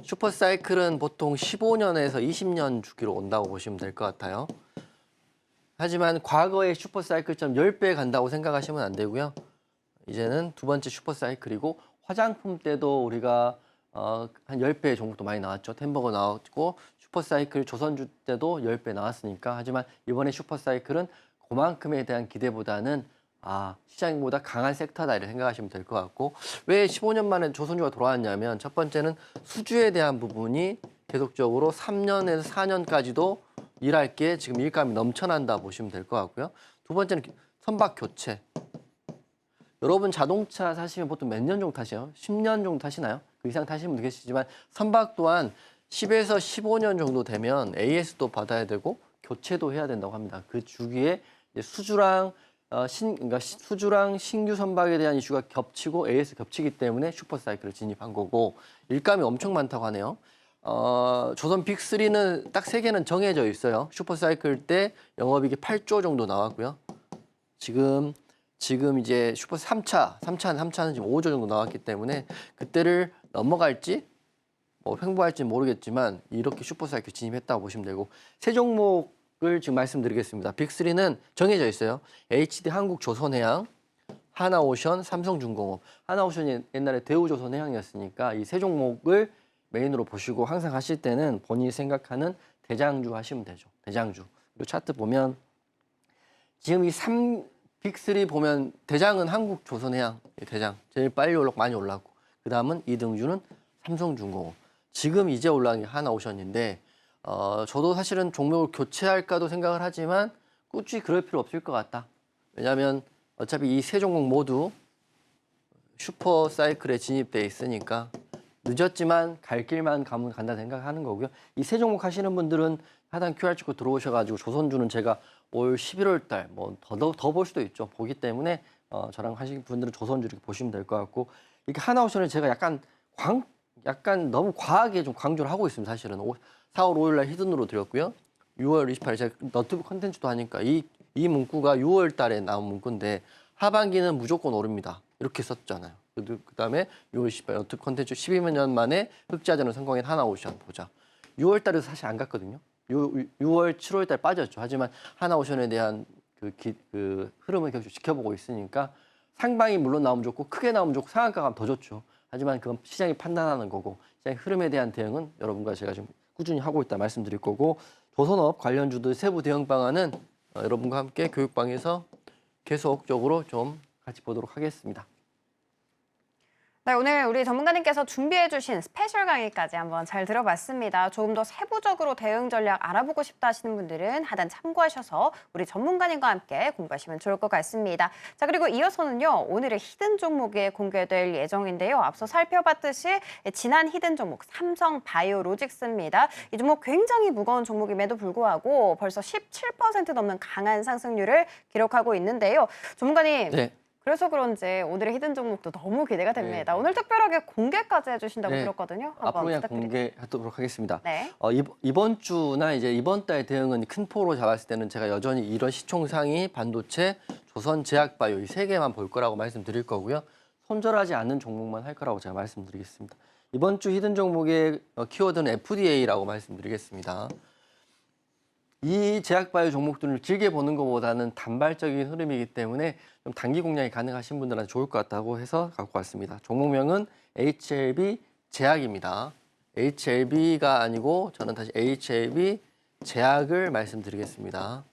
슈퍼사이클은 보통 15년에서 20년 주기로 온다고 보시면 될 것 같아요. 하지만 과거의 슈퍼사이클처럼 10배 간다고 생각하시면 안 되고요. 이제는 두 번째 슈퍼사이클이고 화장품 때도 우리가 한 10배 종목도 많이 나왔죠. 템버거 나왔고 슈퍼사이클 조선주 때도 10배 나왔으니까. 하지만 이번에 슈퍼사이클은 그만큼에 대한 기대보다는 시장보다 강한 섹터다 이렇게 생각하시면 될 것 같고 왜 15년 만에 조선주가 돌아왔냐면 첫 번째는 수주에 대한 부분이 계속적으로 3년에서 4년까지도 일할 게 지금 일감이 넘쳐난다 보시면 될 것 같고요. 두 번째는 선박 교체. 여러분 자동차 사시면 보통 몇 년 정도 타시요? 10년 정도 타시나요? 그 이상 타시는 분도 계시지만 선박 또한 10에서 15년 정도 되면 AS도 받아야 되고 교체도 해야 된다고 합니다. 그 주기에 이제 수주랑 신규 선박에 대한 이슈가 겹치고 AS 겹치기 때문에 슈퍼사이클을 진입한 거고 일감이 엄청 많다고 하네요. 조선 빅3는 딱 3개는 정해져 있어요. 슈퍼사이클 때 영업이익이 8조 정도 나왔고요. 지금 이제 슈퍼 3차는 지금 5조 정도 나왔기 때문에 그때를 넘어갈지 횡보할지 모르겠지만 이렇게 슈퍼사이클 진입했다고 보시면 되고 세 종목을 지금 말씀드리겠습니다. 빅3는 정해져 있어요. HD 한국, 조선해양, 하나오션, 삼성중공업. 하나오션이 옛날에 대우조선해양이었으니까 이 세 종목을 메인으로 보시고 항상 하실 때는 본인이 생각하는 대장주 하시면 되죠. 대장주. 그리고 차트 보면 지금 이 빅3 보면 대장은 한국, 조선해양, 대장. 제일 빨리 많이 올랐고 그 다음은 2등주는 삼성중공업. 지금 이제 올라간 게 하나오션인데 저도 사실은 종목을 교체할까도 생각을 하지만 꾸준히 그럴 필요 없을 것 같다. 왜냐하면 어차피 이 세 종목 모두 슈퍼사이클에 진입돼 있으니까 늦었지만 갈 길만 가면 간다 생각하는 거고요. 이 세 종목 하시는 분들은 하단 QR 찍고 들어오셔가지고 조선주는 제가 올 11월 달 뭐 더 볼 수도 있죠. 보기 때문에 저랑 하시는 분들은 조선주 이렇게 보시면 될 것 같고 이렇게 하나오션을 제가 약간 너무 과하게 좀 강조를 하고 있습니다. 사실은 4월 5일 날 히든으로 드렸고요. 6월 28일 제가 너튜브 컨텐츠도 하니까 이 문구가 6월 달에 나온 문구인데 하반기는 무조건 오릅니다. 이렇게 썼잖아요. 그다음에 6월 28일 너튜브 컨텐츠 12년 만에 흑자전을 성공한 하나오션 보자. 6월 달에도 사실 안 갔거든요. 6월, 7월 달 빠졌죠. 하지만 하나오션에 대한 그 흐름을 계속 지켜보고 있으니까 상방이 물론 나오면 좋고 크게 나오면 좋고 상한가가 가면 더 좋죠. 하지만 그건 시장이 판단하는 거고 시장의 흐름에 대한 대응은 여러분과 제가 지금 꾸준히 하고 있다 말씀드릴 거고 조선업 관련주들 세부 대응 방안은 여러분과 함께 교육방에서 계속적으로 좀 같이 보도록 하겠습니다.
네, 오늘 우리 전문가님께서 준비해 주신 스페셜 강의까지 한번 잘 들어봤습니다. 조금 더 세부적으로 대응 전략 알아보고 싶다 하시는 분들은 하단 참고하셔서 우리 전문가님과 함께 공부하시면 좋을 것 같습니다. 자, 그리고 이어서는요, 오늘의 히든 종목이 공개될 예정인데요. 앞서 살펴봤듯이 지난 히든 종목 삼성바이오로직스입니다. 이 종목 굉장히 무거운 종목임에도 불구하고 벌써 17% 넘는 강한 상승률을 기록하고 있는데요. 전문가님.
네.
그래서 그런지 오늘의 히든 종목도 너무 기대가 됩니다.
네.
오늘 특별하게 공개까지 해주신다고
네.
들었거든요.
앞으로 그냥
부탁드릴게요.
공개하도록 하겠습니다.
네.
이번 주나 이제 이번 달 대응은 큰 폭으로 잡았을 때는 제가 여전히 이런 시총상위, 반도체, 조선, 제약바이오 이 세 개만 볼 거라고 말씀드릴 거고요. 손절하지 않는 종목만 할 거라고 제가 말씀드리겠습니다. 이번 주 히든 종목의 키워드는 FDA라고 말씀드리겠습니다. 이 제약바이오 종목들을 길게 보는 것보다는 단발적인 흐름이기 때문에 좀 단기 공략이 가능하신 분들한테 좋을 것 같다고 해서 갖고 왔습니다. 종목명은 HLB 제약입니다. HLB가 아니고 저는 다시 HLB 제약을 말씀드리겠습니다.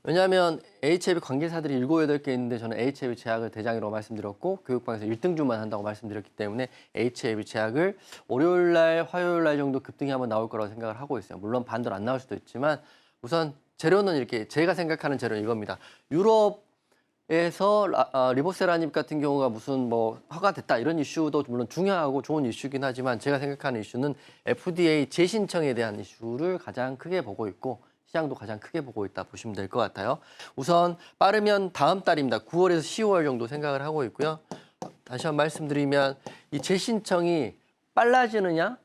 왜냐하면 HLB 관계사들이 7, 8개 있는데 저는 HLB 제약을 대장이라고 말씀드렸고 교육방에서 1등주만 한다고 말씀드렸기 때문에 HLB 제약을 월요일날, 화요일날 정도 급등이 한번 나올 거라고 생각을 하고 있어요. 물론 반대로 안 나올 수도 있지만 우선 재료는 이렇게 제가 생각하는 재료는 이겁니다. 유럽에서 리보세라닙 같은 경우가 무슨 뭐 허가됐다 이런 이슈도 물론 중요하고 좋은 이슈긴 하지만 제가 생각하는 이슈는 FDA 재신청에 대한 이슈를 가장 크게 보고 있고 시장도 가장 크게 보고 있다 보시면 될 것 같아요. 우선 빠르면 다음 달입니다. 9월에서 10월 정도 생각을 하고 있고요. 다시 한번 말씀드리면 이 재신청이 빨라지느냐,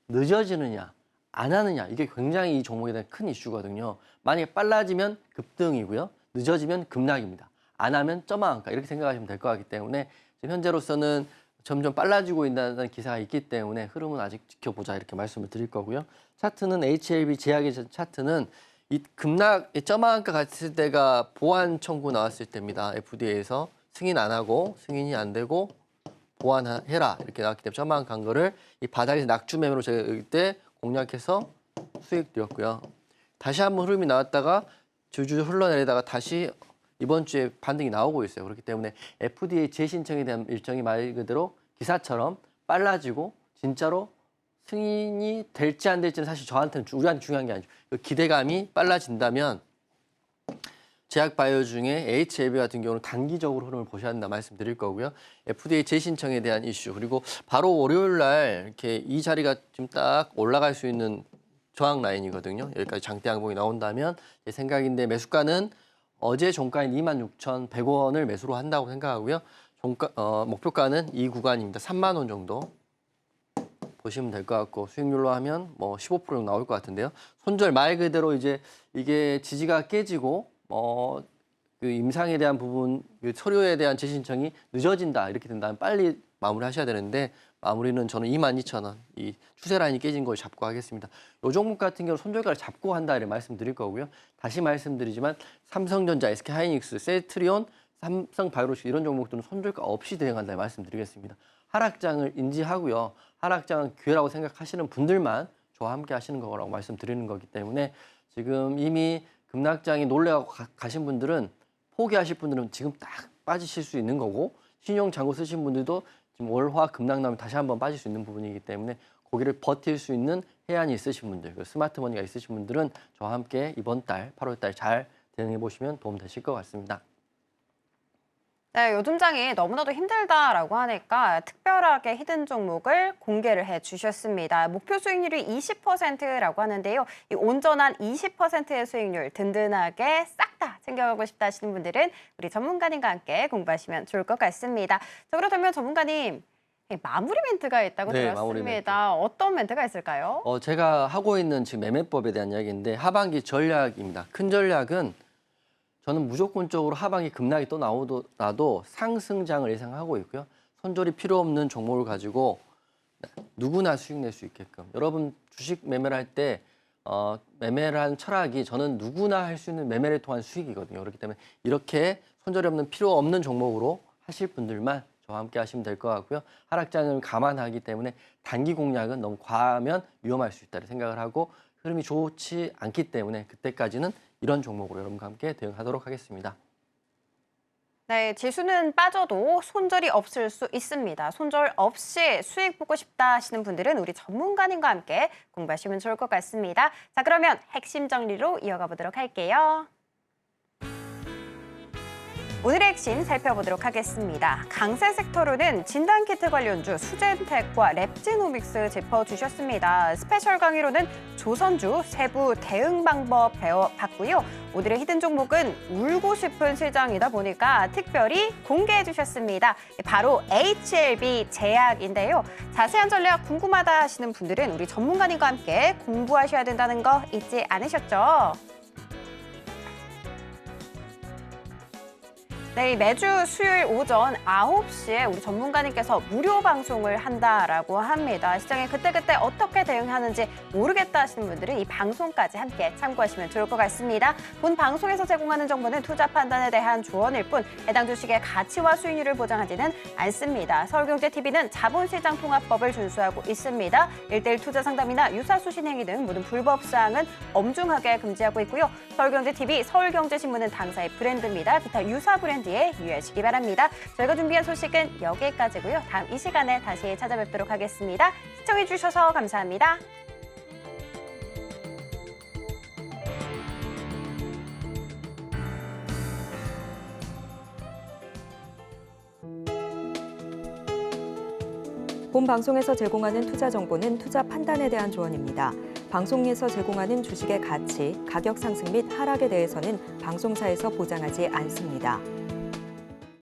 늦어지느냐, 안 하느냐 이게 굉장히 이 종목에 대한 큰 이슈거든요. 만약에 빨라지면 급등이고요. 늦어지면 급락입니다. 안 하면 점화한가 이렇게 생각하시면 될 것 같기 때문에 지금 현재로서는 점점 빨라지고 있다는 기사가 있기 때문에 흐름은 아직 지켜보자 이렇게 말씀을 드릴 거고요. 차트는 HLB 제약의 차트는 이 급락, 점화한가 갔을 때가 보완 청구 나왔을 때입니다. FDA에서 승인 안 하고 승인이 안 되고 보완해라 이렇게 나왔기 때문에 점화한가 간 거를 이 바닥에서 낙주 매매로 제가 이때 공략해서 수익 드렸고요. 다시 한번 흐름이 나왔다가 주주 흘러내리다가 다시 이번 주에 반등이 나오고 있어요. 그렇기 때문에 FDA 재신청에 대한 일정이 말 그대로 기사처럼 빨라지고 진짜로 승인이 될지 안 될지는 사실 저한테는 우리한테 중요한 게 아니죠. 그 기대감이 빨라진다면 제약바이오 중에 HLB 같은 경우는 단기적으로 흐름을 보셔야 한다 말씀드릴 거고요. FDA 재신청에 대한 이슈 그리고 바로 월요일 날 이렇게 이 자리가 지금 딱 올라갈 수 있는 저항 라인이거든요. 여기까지 장대 양봉이 나온다면 제 생각인데 매수가는 어제 종가인 26,100원을 매수로 한다고 생각하고요. 목표가는 이 구간입니다. 3만 원 정도 보시면 될 것 같고 수익률로 하면 뭐 15% 정도 나올 것 같은데요. 손절 말 그대로 이제 이게 지지가 깨지고 그 임상에 대한 부분, 그 서류에 대한 재신청이 늦어진다 이렇게 된다면 빨리 마무리하셔야 되는데 마무리는 저는 22,000원 이 추세 라인이 깨진 걸 잡고 하겠습니다. 이 종목 같은 경우 손절가를 잡고 한다 이렇게 말씀드릴 거고요. 다시 말씀드리지만 삼성전자, SK하이닉스, 셀트리온, 삼성바이오로직스 이런 종목들은 손절가 없이 대응한다 말씀드리겠습니다. 하락장을 인지하고요. 하락장은 기회라고 생각하시는 분들만 저와 함께 하시는 거라고 말씀드리는 거기 때문에 지금 이미 급락장이 놀래고 가신 분들은 포기하실 분들은 지금 딱 빠지실 수 있는 거고 신용 잔고 쓰신 분들도 지금 월화 급락 나면 다시 한번 빠질 수 있는 부분이기 때문에 거기를 버틸 수 있는 해안이 있으신 분들, 그 스마트머니가 있으신 분들은 저와 함께 이번 달 8월 달 잘 대응해 보시면 도움 되실 것 같습니다.
네, 요즘 장이 너무나도 힘들다라고 하니까 특별하게 히든 종목을 공개를 해주셨습니다. 목표 수익률이 20%라고 하는데요. 이 온전한 20%의 수익률 든든하게 싹 다 챙겨가고 싶다 하시는 분들은 우리 전문가님과 함께 공부하시면 좋을 것 같습니다. 자, 그렇다면 전문가님, 마무리 멘트가 있다고
네, 마무리
들었습니다. 어떤 멘트가 있을까요?
제가 하고 있는 지금 매매법에 대한 이야기인데 하반기 전략입니다. 큰 전략은 저는 무조건적으로 하반기 급락이 또 나도 상승장을 예상하고 있고요. 손절이 필요 없는 종목을 가지고 누구나 수익 낼 수 있게끔. 여러분 주식 매매를 할 때 매매를 하는 철학이 저는 누구나 할 수 있는 매매를 통한 수익이거든요. 그렇기 때문에 이렇게 손절이 없는 필요 없는 종목으로 하실 분들만 저와 함께 하시면 될 것 같고요. 하락장을 감안하기 때문에 단기 공략은 너무 과하면 위험할 수 있다고 생각을 하고 흐름이 좋지 않기 때문에 그때까지는 이런 종목으로 여러분과 함께 대응하도록 하겠습니다.
네, 지수는 빠져도 손절이 없을 수 있습니다. 손절 없이 수익 보고 싶다 하시는 분들은 우리 전문가님과 함께 공부하시면 좋을 것 같습니다. 자, 그러면 핵심 정리로 이어가 보도록 할게요. 오늘의 핵심 살펴보도록 하겠습니다. 강세 섹터로는 진단키트 관련주 수젠텍과 랩지노믹스 짚어주셨습니다. 스페셜 강의로는 조선주 세부 대응 방법 배워봤고요. 오늘의 히든 종목은 울고 싶은 시장이다 보니까 특별히 공개해 주셨습니다. 바로 HLB 제약인데요. 자세한 전략 궁금하다 하시는 분들은 우리 전문가님과 함께 공부하셔야 된다는 거 잊지 않으셨죠? 네, 매주 수요일 오전 9시에 우리 전문가님께서 무료 방송을 한다라고 합니다. 시장에 그때그때 어떻게 대응하는지 모르겠다 하시는 분들은 이 방송까지 함께 참고하시면 좋을 것 같습니다. 본 방송에서 제공하는 정보는 투자 판단에 대한 조언일 뿐 해당 주식의 가치와 수익률을 보장하지는 않습니다. 서울경제TV는 자본시장통합법을 준수하고 있습니다. 1:1 투자 상담이나 유사수신 행위 등 모든 불법 사항은 엄중하게 금지하고 있고요. 서울경제TV, 서울경제신문은 당사의 브랜드입니다. 기타 유사 브랜드에 유의하시기 바랍니다. 저희가 준비한 소식은 여기까지고요. 다음 이 시간에 다시 찾아뵙도록 하겠습니다. 시청해주셔서 감사합니다.
본 방송에서 제공하는 투자 정보는 투자 판단에 대한 조언입니다. 방송에서 제공하는 주식의 가치, 가격 상승 및 하락에 대해서는 방송사에서 보장하지 않습니다.